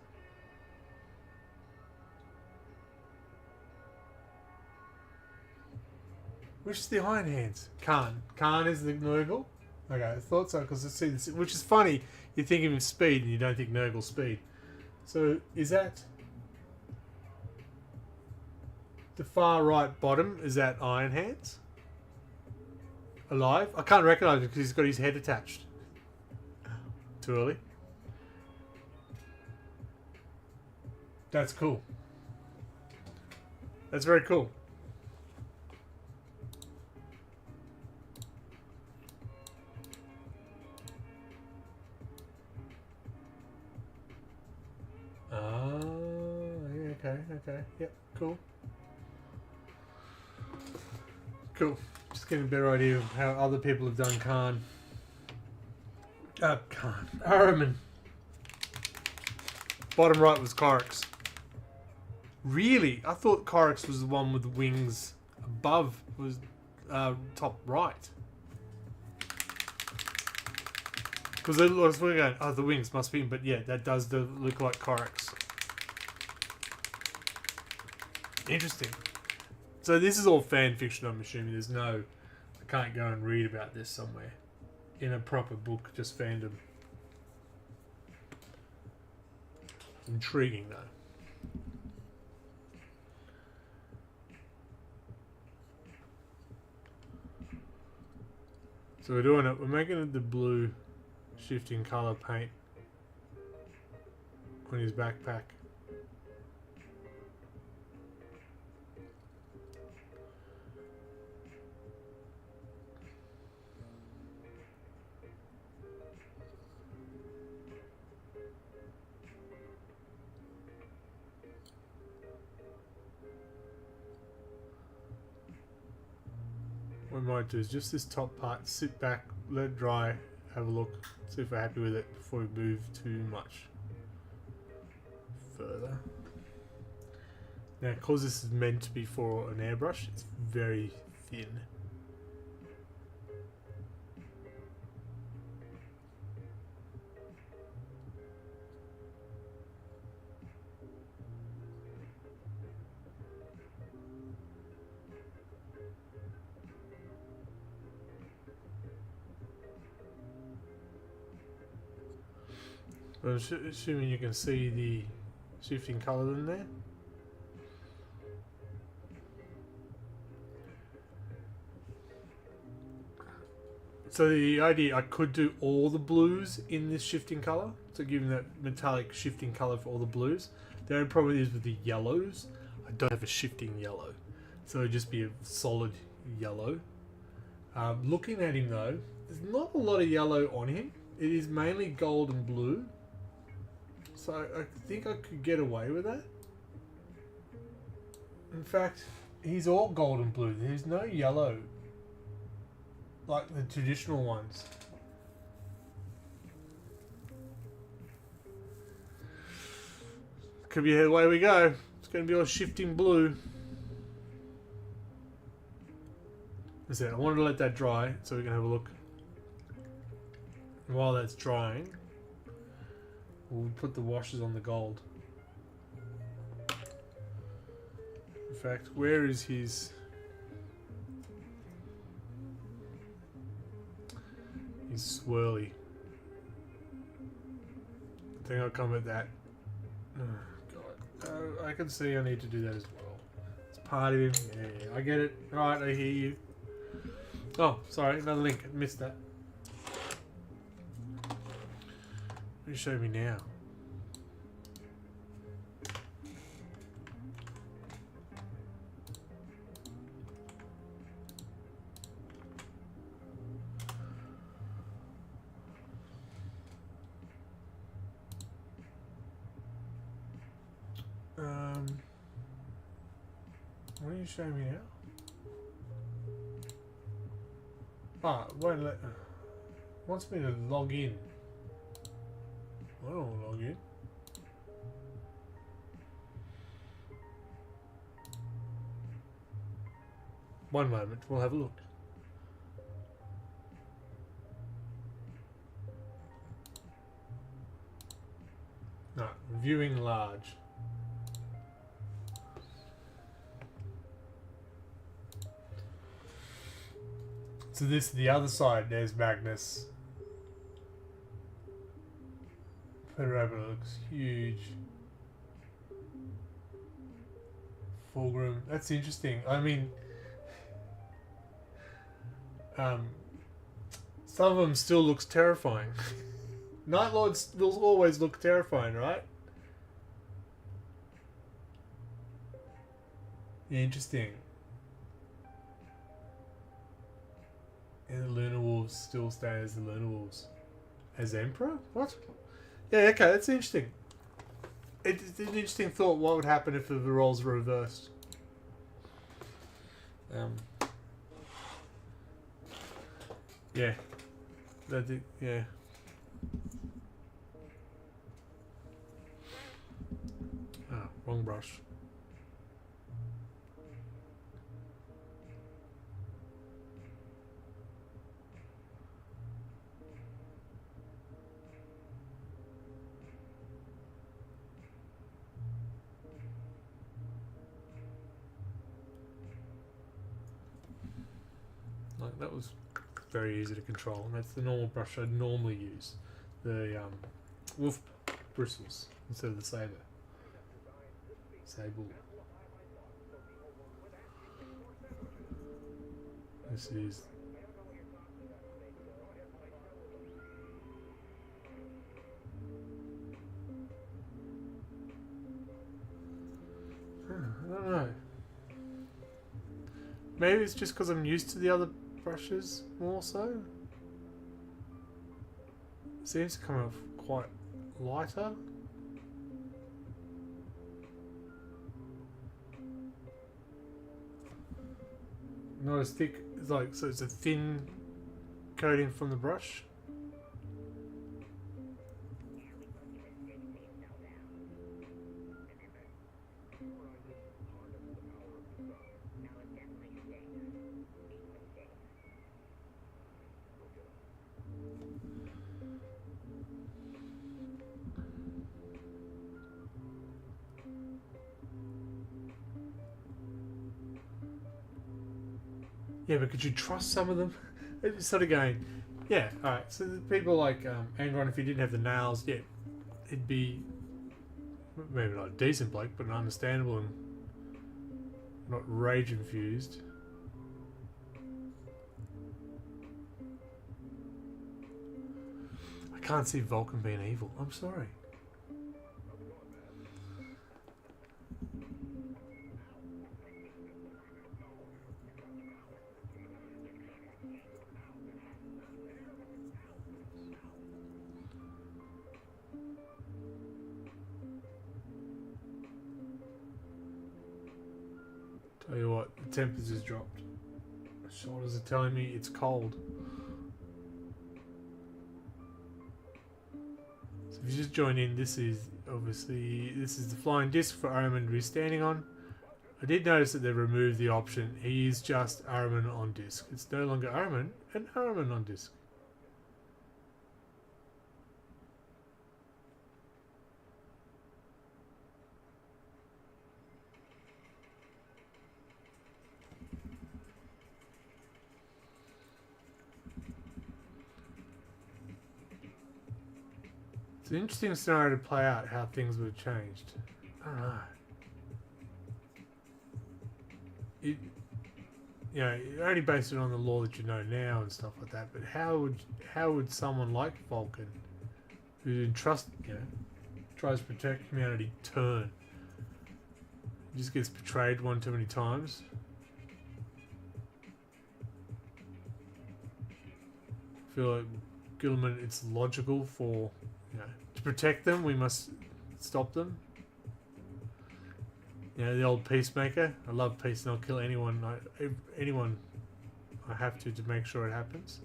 Which is the Iron Hands? Khan. Khan is the Nurgle? Okay, I thought so because I see this, which is funny. You think of him speed and you don't think Nurgle speed. So is that the far right bottom? Is that Iron Hands? Alive? I can't recognise him because he's got his head attached. Too early. That's cool. That's very cool. Okay. Yep. Cool. Just getting a better idea of how other people have done Khan. Ahriman. Bottom right was Corax. Really? I thought Corax was the one with the wings above. Was top right. Because I was going, oh, the wings must be, but yeah, that does look like Corax. Interesting. So this is all fan fiction, I'm assuming. There's no... I can't go and read about this somewhere. In a proper book, just fandom. Intriguing, though. So we're doing it. We're making it the blue shifting colour paint on his backpack. What we might do is just this top part, sit back, let it dry, have a look, see if we're happy with it before we move too much further. Now, because this is meant to be for an airbrush, it's very thin. I'm assuming you can see the shifting colour in there. So the idea, I could do all the blues in this shifting colour, so give them that metallic shifting colour for all the blues. The only problem is with the yellows, I don't have a shifting yellow, so it'd just be a solid yellow. Looking at him though, there's not a lot of yellow on him. It is mainly gold and blue. So I think I could get away with that. In fact, he's all gold and blue. There's no yellow like the traditional ones. Could be the way we go. It's going to be all shifting blue. As I said, I wanted to let that dry so we can have a look. And while that's drying, we'll put the washes on the gold. In fact, where is his swirly? I think I'll come at that. Oh, God. I can see I need to do that as well. It's part of him. Yeah, I get it. Right, I hear you. Oh, sorry, another link. I missed that. You show me now. What are you showing me now? Ah, won't let. Wants me to log in. I don't want to log in. One moment, we'll have a look. No, viewing large. So this is the other side. There's Magnus. Panorama looks huge. Fulgrim. That's interesting. I mean, some of them still looks terrifying. Night Lords will always look terrifying, right? Yeah, interesting. And the Lunar Wolves still stay as the Lunar Wolves. As Emperor? What? Yeah, okay, that's interesting. It's an interesting thought. What would happen if the roles were reversed? Yeah. Yeah. Ah, wrong brush. Like, that was very easy to control, and that's the normal brush I'd normally use. The wolf bristles instead of the saber. Sable. This is. I don't know. Maybe it's just because I'm used to the other brushes more so. Seems to come off quite lighter. Not as thick, like, so it's a thin coating from the brush. Yeah, but could you trust some of them? It's sort of going, yeah, alright, so the people like Angron, if he didn't have the nails, yeah, it'd be maybe not a decent bloke, but an understandable and not rage infused. I can't see Vulcan being evil. I'm sorry. Tell you what, the temperature's dropped. My shoulders are telling me it's cold. So if you just join in, this is obviously the flying disc for Ahriman to be standing on. I did notice that they removed the option. He is just Ahriman on disc. It's no longer Ahriman and Ahriman on disc. It's an interesting scenario to play out, how things would have changed. I don't know. You know, you only based it on the lore that you know now and stuff like that, but how would someone like Vulcan who entrust, tries to protect humanity, turn. He just gets betrayed one too many times. I feel like Gilliman, it's logical for, to protect them, we must stop them. The old peacemaker. I love peace and I'll kill anyone I have to make sure it happens.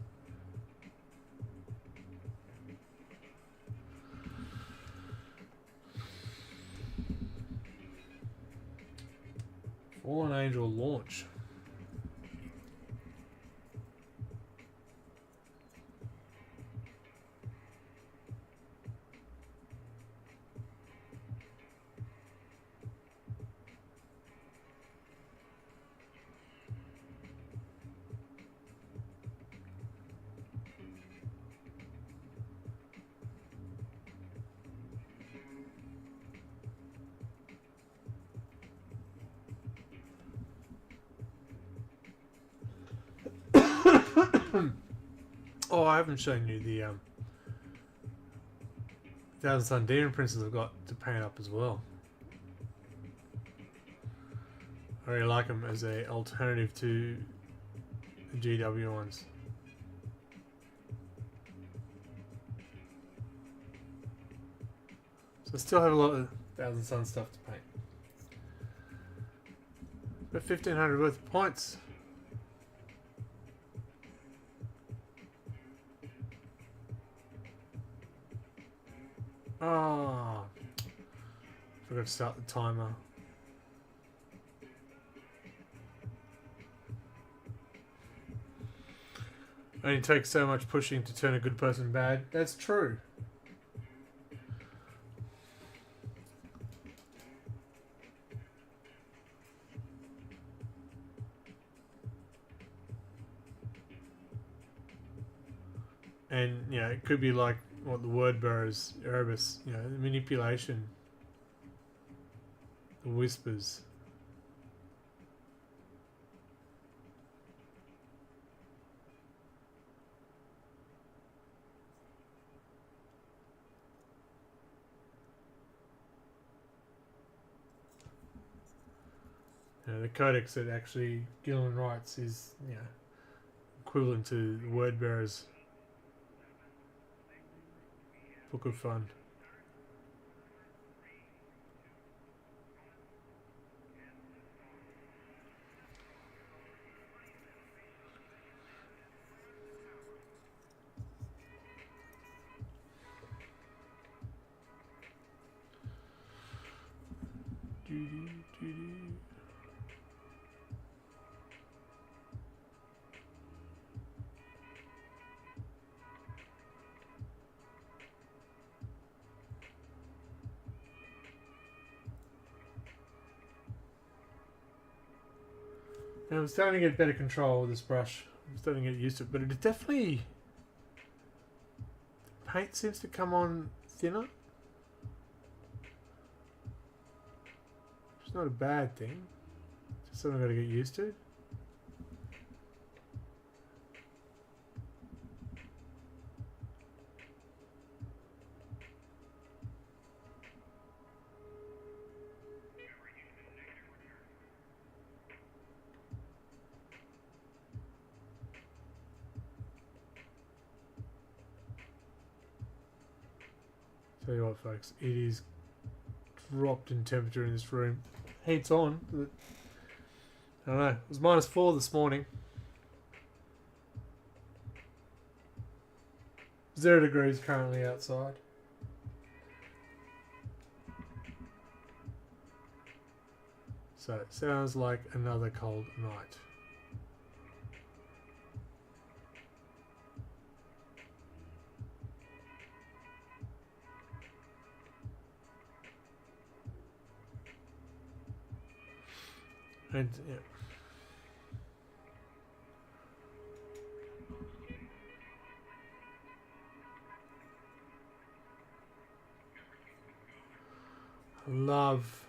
Fallen Angel launch. Oh, I haven't shown you the Thousand Sun Demon Princes I've got to paint up as well. I really like them as an alternative to the GW ones. So I still have a lot of Thousand Sun stuff to paint. But 1500 worth of points. Oh, forgot to start the timer. Only takes so much pushing to turn a good person bad. That's true. And it could be like what the word bearers, Erebus, the manipulation, the whispers. The codex that actually Gillen writes is, equivalent to the word bearers. Book of Fun. And I'm starting to get better control with this brush. I'm starting to get used to it, but it definitely... the paint seems to come on thinner. It's not a bad thing. Just something I've got to get used to. Tell you what, folks, it is dropped in temperature in this room. Heat's on, but I don't know. It was -4 this morning. 0 degrees currently outside. So it sounds like another cold night. And I love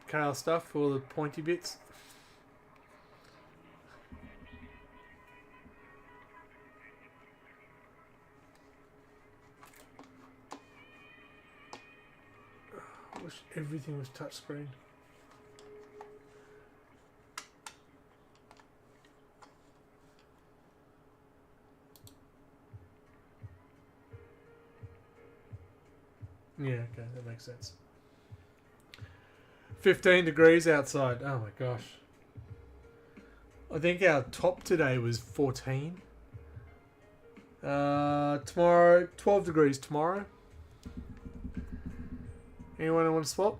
Kale stuff for all the pointy bits. wish everything was touchscreen. Yeah, okay, that makes sense. 15 degrees outside. Oh my gosh. I think our top today was 14. Tomorrow, 12 degrees tomorrow. Anyone want to swap?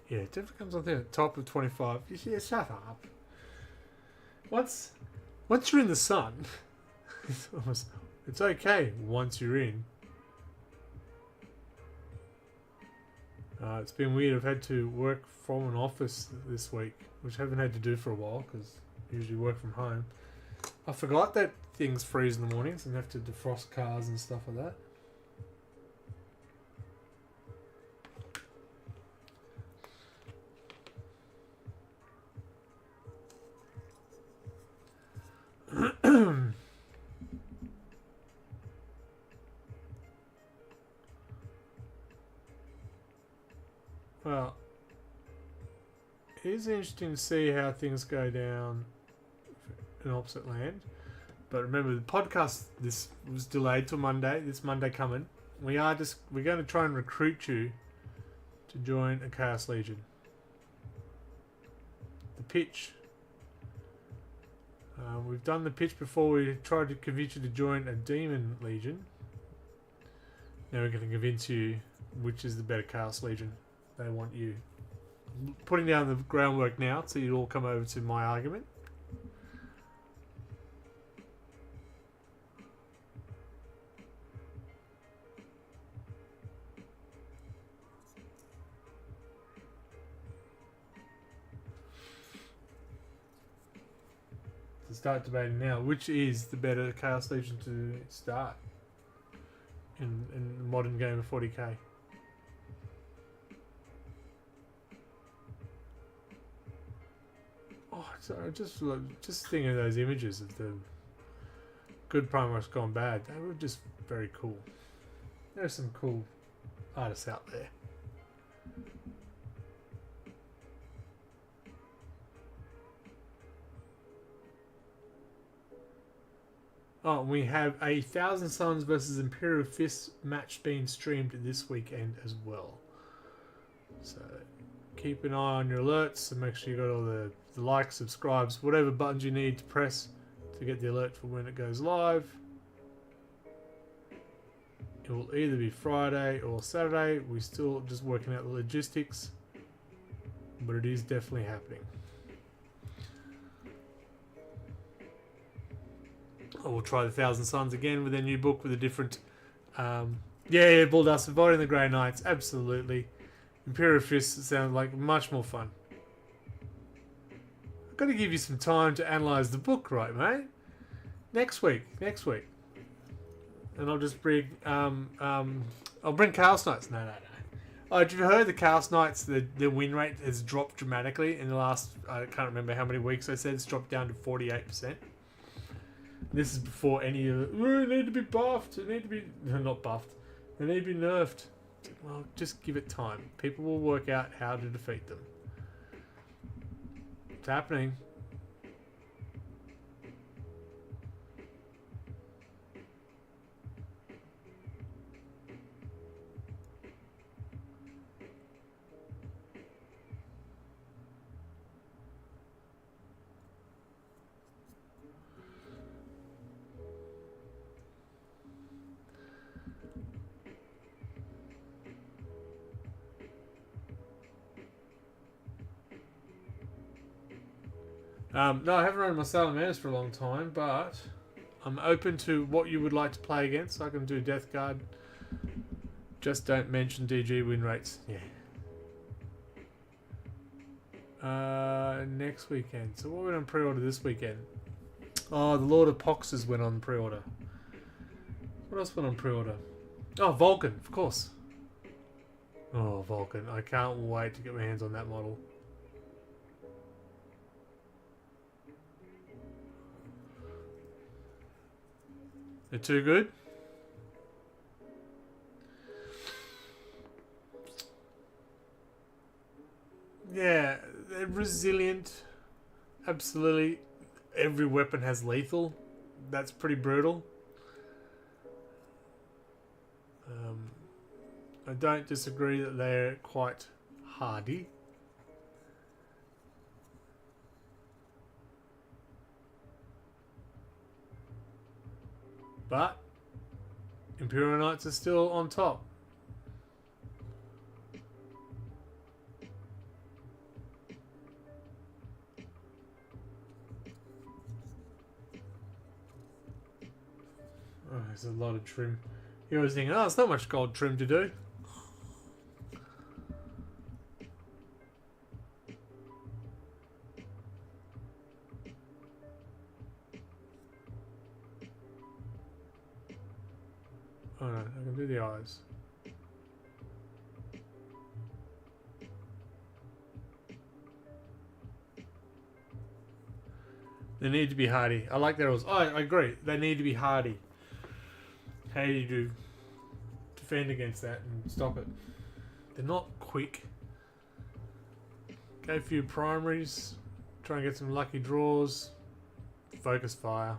Yeah, it definitely comes on there. Top of 25. Yeah, shut up. Once you're in the sun, it's okay once you're in. It's been weird. I've had to work from an office this week, which I haven't had to do for a while because I usually work from home. I forgot that things freeze in the mornings and have to defrost cars and stuff like that. Well, it is interesting to see how things go down in opposite land. But remember, the podcast this was delayed till Monday. This Monday coming, we're going to try and recruit you to join a Chaos Legion. The pitch. We've done the pitch before. We tried to convince you to join a Demon Legion. Now we're going to convince you which is the better Chaos Legion. They want you. Putting down the groundwork now, so you all come over to my argument. To start debating now, which is the better Chaos Legion to start in a modern game of 40k? Oh, so just thinking of those images of the good Primarchs gone bad. They were just very cool. There's some cool artists out there. Oh, we have a Thousand Suns versus Imperial Fists match being streamed this weekend as well. So keep an eye on your alerts and make sure you got all the likes, subscribes, whatever buttons you need to press to get the alert for when it goes live. It will either be Friday or Saturday. We're still just working out the logistics, but it is definitely happening. We'll try the Thousand Suns again with a new book with a different... yeah, Bulldust, avoiding the Grey Knights, absolutely. Imperial Fists sound like much more fun. I've got to give you some time to analyse the book, right, mate? Next week. And I'll just bring... I'll bring Chaos Knights. No. Oh, have you heard the Chaos Knights, the win rate has dropped dramatically in the last... I can't remember how many weeks I said. It's dropped down to 48%. This is before any of it. They need to be buffed. They need to be... No, not buffed. They need to be nerfed. Well, just give it time. People will work out how to defeat them. It's happening. No, I haven't run my Salamanders for a long time, but I'm open to what you would like to play against. I can do Death Guard. Just don't mention DG win rates. Yeah. Next weekend. So what went on pre-order this weekend? Oh, the Lord of Poxes went on pre-order. What else went on pre-order? Oh, Vulcan, of course. Oh, Vulcan. I can't wait to get my hands on that model. They're too good? Yeah, they're resilient. Absolutely. Every weapon has lethal. That's pretty brutal. I don't disagree that they're quite hardy. But Imperial Knights are still on top. Oh, there's a lot of trim. You always think, oh, it's not much gold trim to do. Oh no, I can do the eyes. They need to be hardy. I like that rules. Oh, I agree. They need to be hardy. How do you defend against that and stop it? They're not quick. Go for your primaries. Try and get some lucky draws. Focus fire.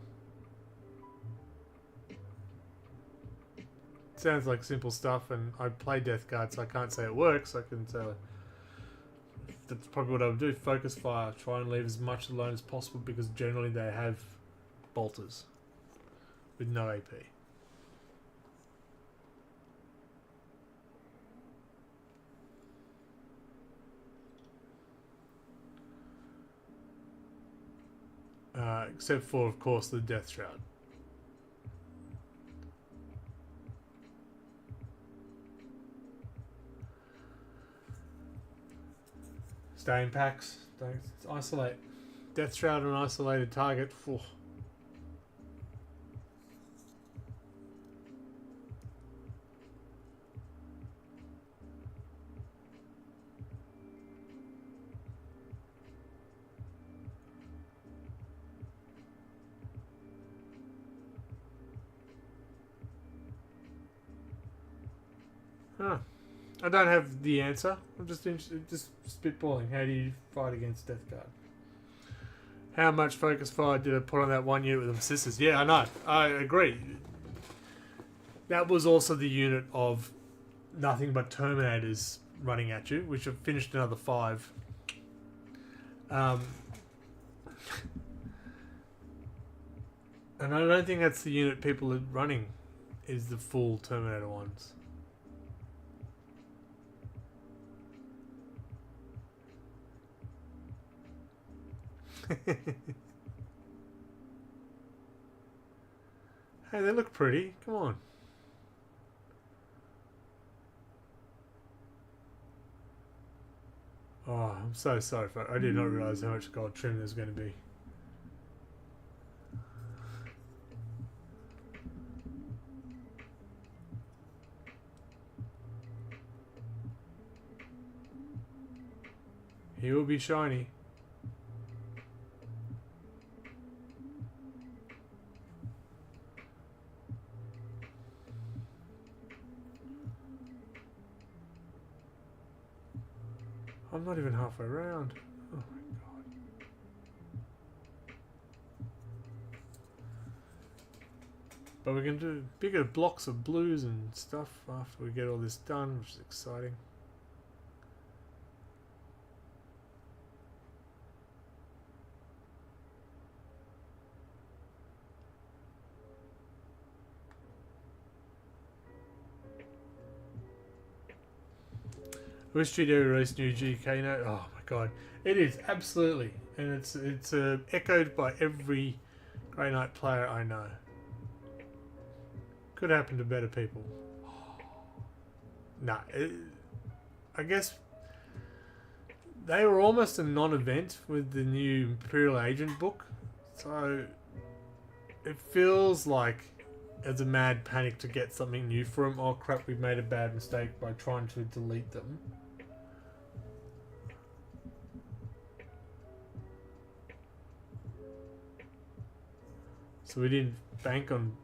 Sounds like simple stuff, and I play Death Guard, so I can't say it works. I can say that's probably what I would do. Focus fire. Try and leave as much alone as possible, because generally they have bolters with no AP. Except for, of course, the Death Shroud. Stay in packs. Don't isolate. Death Shroud on isolated target. Oh. Huh. I don't have the answer. I'm just spitballing. How do you fight against Death Guard? How much focus fire did I put on that one unit with them sisters? Yeah, I know. I agree. That was also the unit of nothing but Terminators running at you, which have finished another 5. And I don't think that's the unit people are running, is the full Terminator ones. Hey, they look pretty. Come on. Oh, I'm so sorry. I did not realise how much gold trim there's going to be. He will be shiny. I'm not even halfway around. Oh my god. But we can do bigger blocks of blues and stuff after we get all this done, which is exciting. Which studio released new GK note? Oh my god, it is absolutely, and it's echoed by every Grey Knight player I know. Could happen to better people. Nah, I guess they were almost a non-event with the new Imperial Agent book, so it feels like it's a mad panic to get something new for them. Oh crap, we made a bad mistake by trying to delete them. So we didn't bank on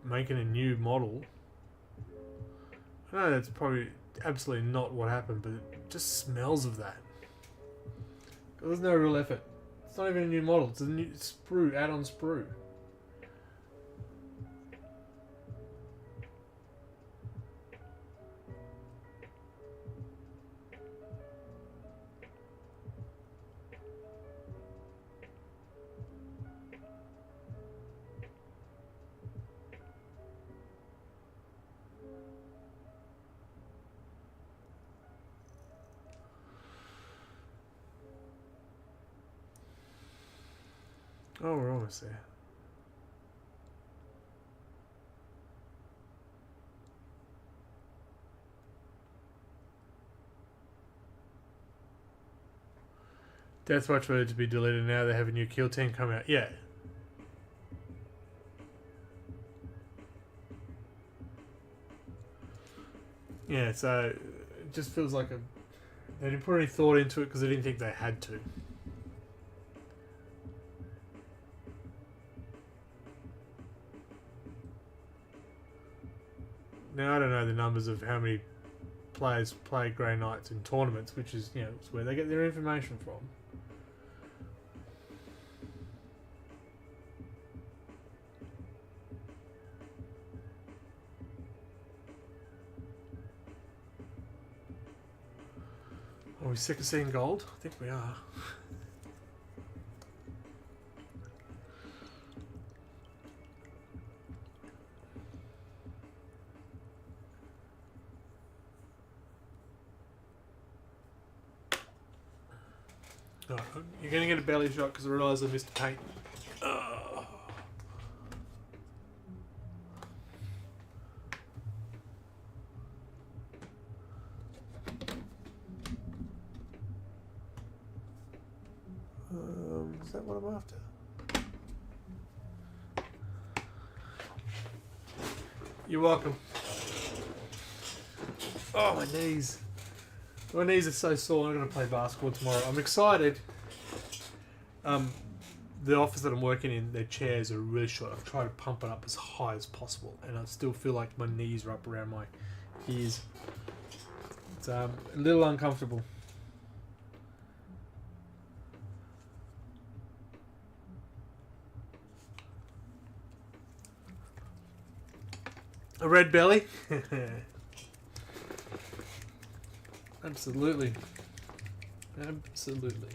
making a new model. I know that's probably absolutely not what happened, but it just smells of that. There's no real effort. It's not even a new model. It's a new sprue, add-on sprue. Oh, we're almost there. Deathwatch were to be deleted now. They have a new kill team come out. Yeah. Yeah, so it just feels like they didn't put any thought into it because they didn't think they had to. Now, I don't know the numbers of how many players play Grey Knights in tournaments, which is, you know, it's where they get their information from. Are we sick of seeing gold? I think we are. Oh, you're going to get a belly shot because I realise I missed a paint. Is that what I'm after? You're welcome. Oh, my knees. My knees are so sore. I'm going to play basketball tomorrow. I'm excited. The office that I'm working in, their chairs are really short. I've tried to pump it up as high as possible, and I still feel like my knees are up around my ears. It's a little uncomfortable. A red belly? Absolutely. Absolutely.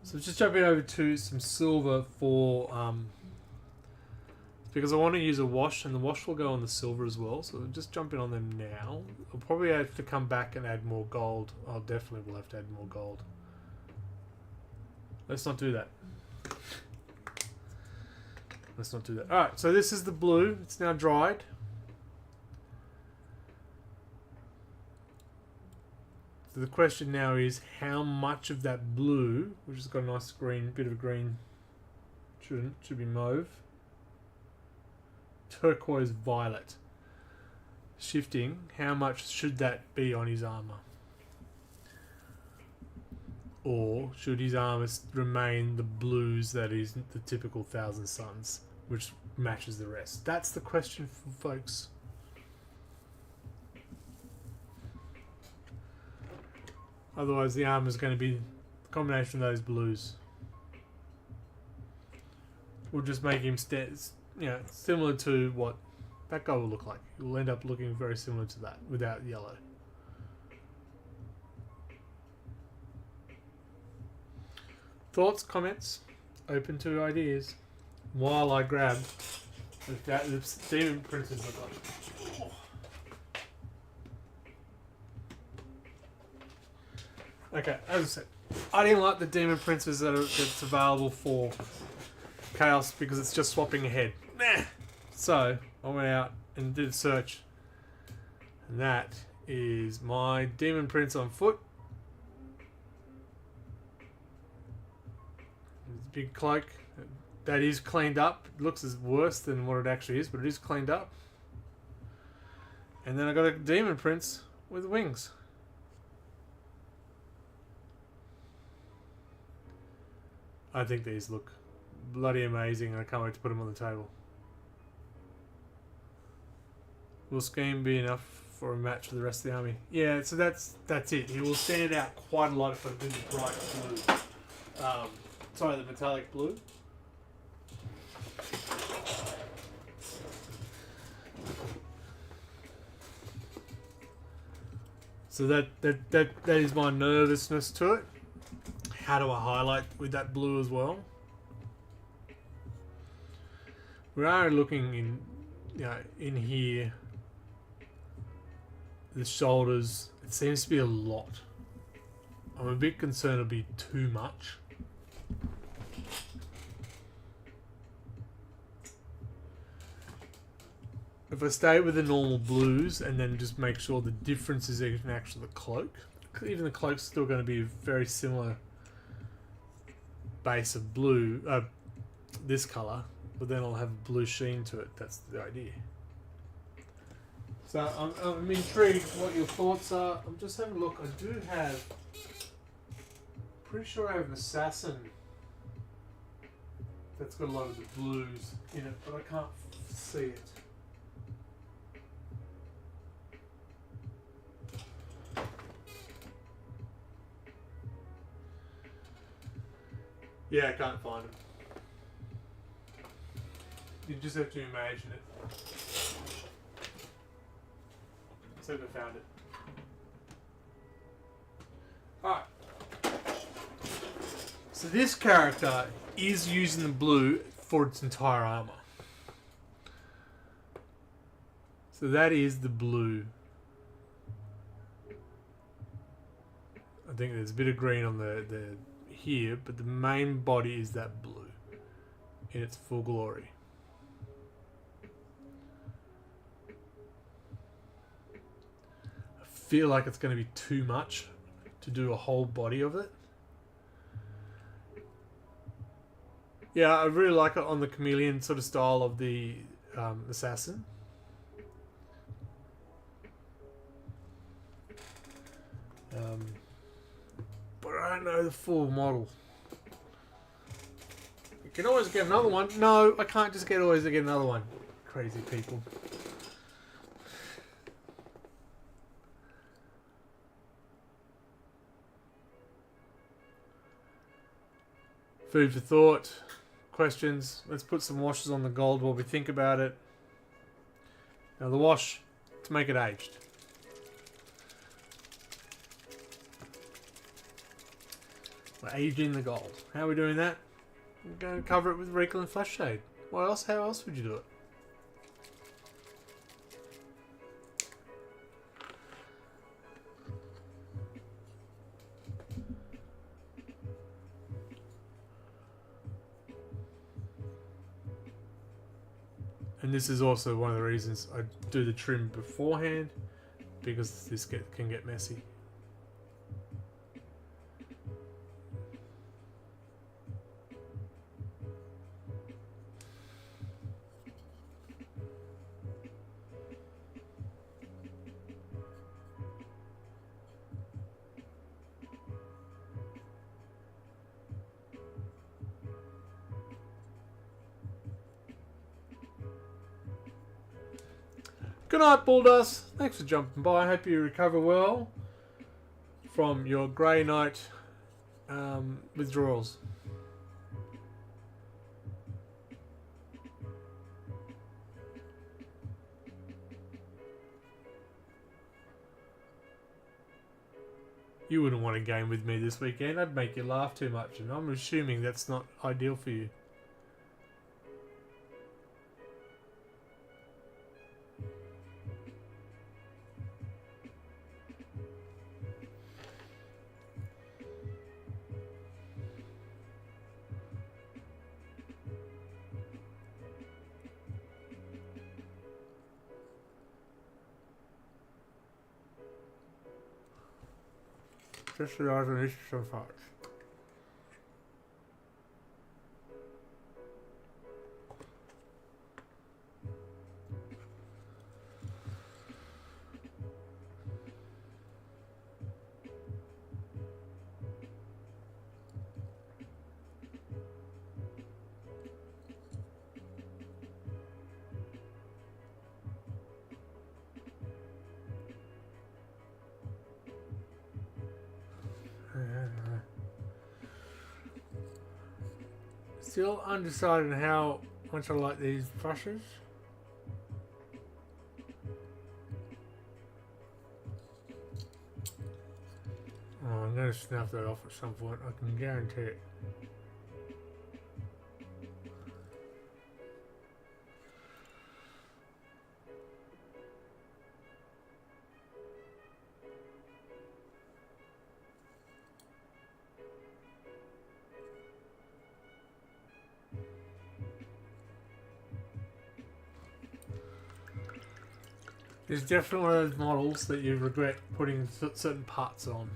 So just jumping over to some silver for because I want to use a wash, and the wash will go on the silver as well. So just jumping on them now. I'll probably have to come back and add more gold. I'll definitely will have to add more gold. Let's not do that. Let's not do that. Alright, so this is the blue. It's now dried. So the question now is how much of that blue, which has got a nice green, bit of a green, should be mauve, turquoise violet, shifting, how much should that be on his armor? Or should his armor remain the blues that is the typical Thousand Suns, which matches the rest? That's the question for folks. Otherwise, the armor is going to be a combination of those blues. We'll just make him similar to what that guy will look like. He will end up looking very similar to that without yellow. Thoughts, comments, open to ideas. While I grab the demon princess I got. Okay, as I said, I didn't like the Demon Princes that's available for Chaos because it's just swapping ahead. Nah. So I went out and did a search, and that is my Demon Prince on foot. Big cloak. That is cleaned up. It looks as worse than what it actually is, but it is cleaned up. And then I got a Demon Prince with wings. I think these look bloody amazing, and I can't wait to put them on the table. Will Scheme be enough for a match for the rest of the army? Yeah, so that's it. He will stand out quite a lot if I do the bright blue. Sorry, the metallic blue. So that is my nervousness to it. How do I highlight with that blue as well? We are looking in here. The shoulders. It seems to be a lot. I'm a bit concerned it'll be too much. If I stay with the normal blues and then just make sure the difference is even actually the cloak. Even the cloak's still going to be a very similar base of blue, this colour, but then I'll have a blue sheen to it. That's the idea. So I'm intrigued what your thoughts are. I'm just having a look. I do have, pretty sure I have an assassin that's got a lot of the blues in it, but I can't see it. Yeah, I can't find them. You just have to imagine it. So I found it. Alright. So this character is using the blue for its entire armor. So that is the blue. I think there's a bit of green on the here, but the main body is that blue in its full glory. I feel like it's going to be too much to do a whole body of it. Yeah, I really like it on the chameleon sort of style of the assassin. But I don't know the full model. You can always get another one. No, I can't just always get another one. Crazy people. Food for thought. Questions. Let's put some washes on the gold while we think about it. Now the wash, to make it aged. We're aging the gold. How are we doing that? We're going to cover it with Recall and Flash Shade. What else? How else would you do it? And this is also one of the reasons I do the trim beforehand, because this can get messy. Good night, Bulldust. Thanks for jumping by. I hope you recover well from your grey night withdrawals. You wouldn't want to game with me this weekend. I'd make you laugh too much, and I'm assuming that's not ideal for you. Just the eyes on each so far. Still undecided how much I like these brushes. Oh, I'm going to snuff that off at some point, I can guarantee it. There's definitely one of those models that you regret putting certain parts on.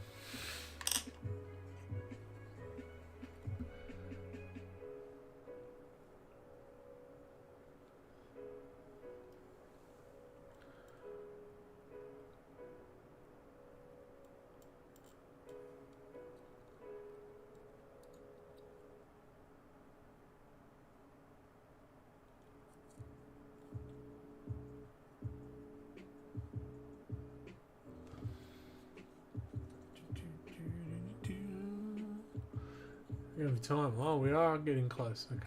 Every time. Oh, we are getting close. Okay.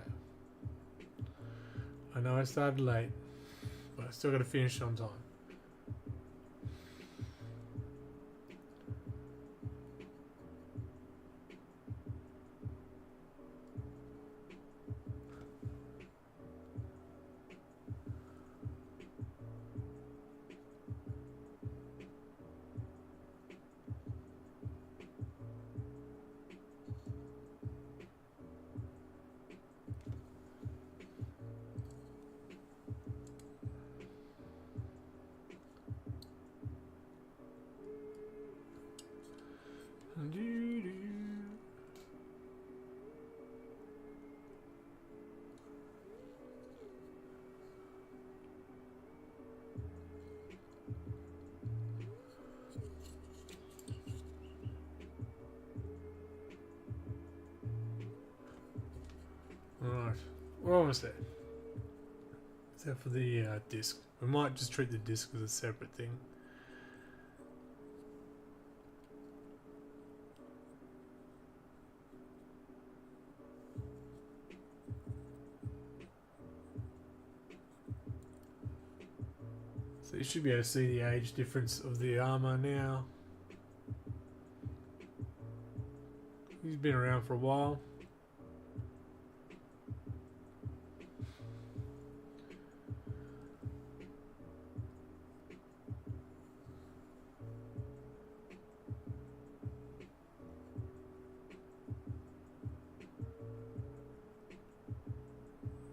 I know I started late, but I still got to finish on time. Right, we're almost there. Except for the disc. We might just treat the disc as a separate thing. So you should be able to see the age difference of the armor now. He's been around for a while.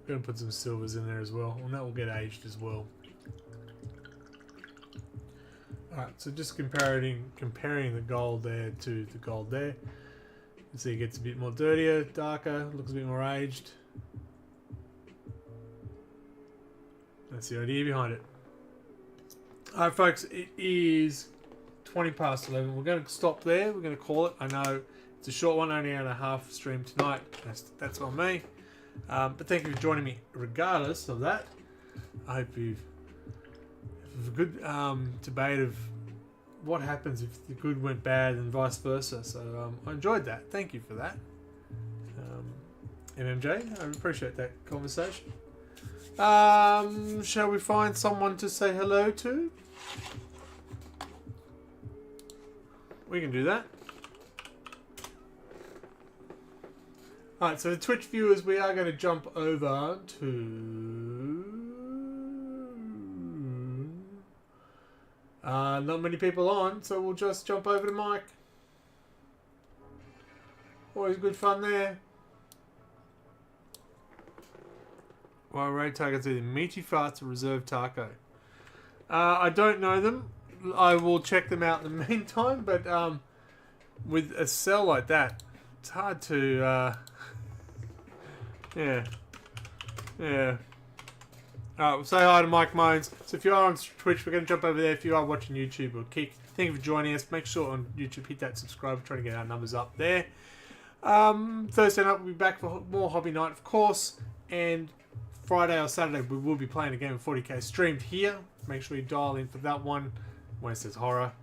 Gonna put some silvers in there as well, and that will get aged as well. Alright, so just comparing the gold there to the gold there. You can see it gets a bit more dirtier, darker, looks a bit more aged. That's the idea behind it. Alright folks, it is 20 past 11. We're going to stop there. We're going to call it. I know it's a short one, only an hour and a half stream tonight. That's on me. But thank you for joining me regardless of that. I hope you've a good debate of what happens if the good went bad and vice versa. So I enjoyed that. Thank you for that. MMJ, I appreciate that conversation. Shall we find someone to say hello to? We can do that. Alright, so the Twitch viewers, we are going to jump over to... not many people on, so we'll just jump over to Mike. Always good fun there. Well, raid targets either meaty farts or reserve taco. I don't know them. I will check them out in the meantime, but with a cell like that, it's hard to, yeah. Alright, say hi to Mike Moans. So if you are on Twitch, we're going to jump over there. If you are watching YouTube or Kick, thank you for joining us. Make sure on YouTube, hit that subscribe. We're trying to get our numbers up there. Thursday night, we'll be back for more Hobby Night, of course. And Friday or Saturday, we will be playing a game of 40k streamed here. Make sure you dial in for that one. Wednesday's horror.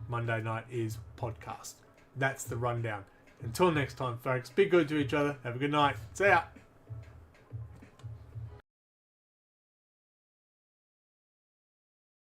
Monday night is podcast. That's the rundown. Until next time, folks, be good to each other. Have a good night. See ya.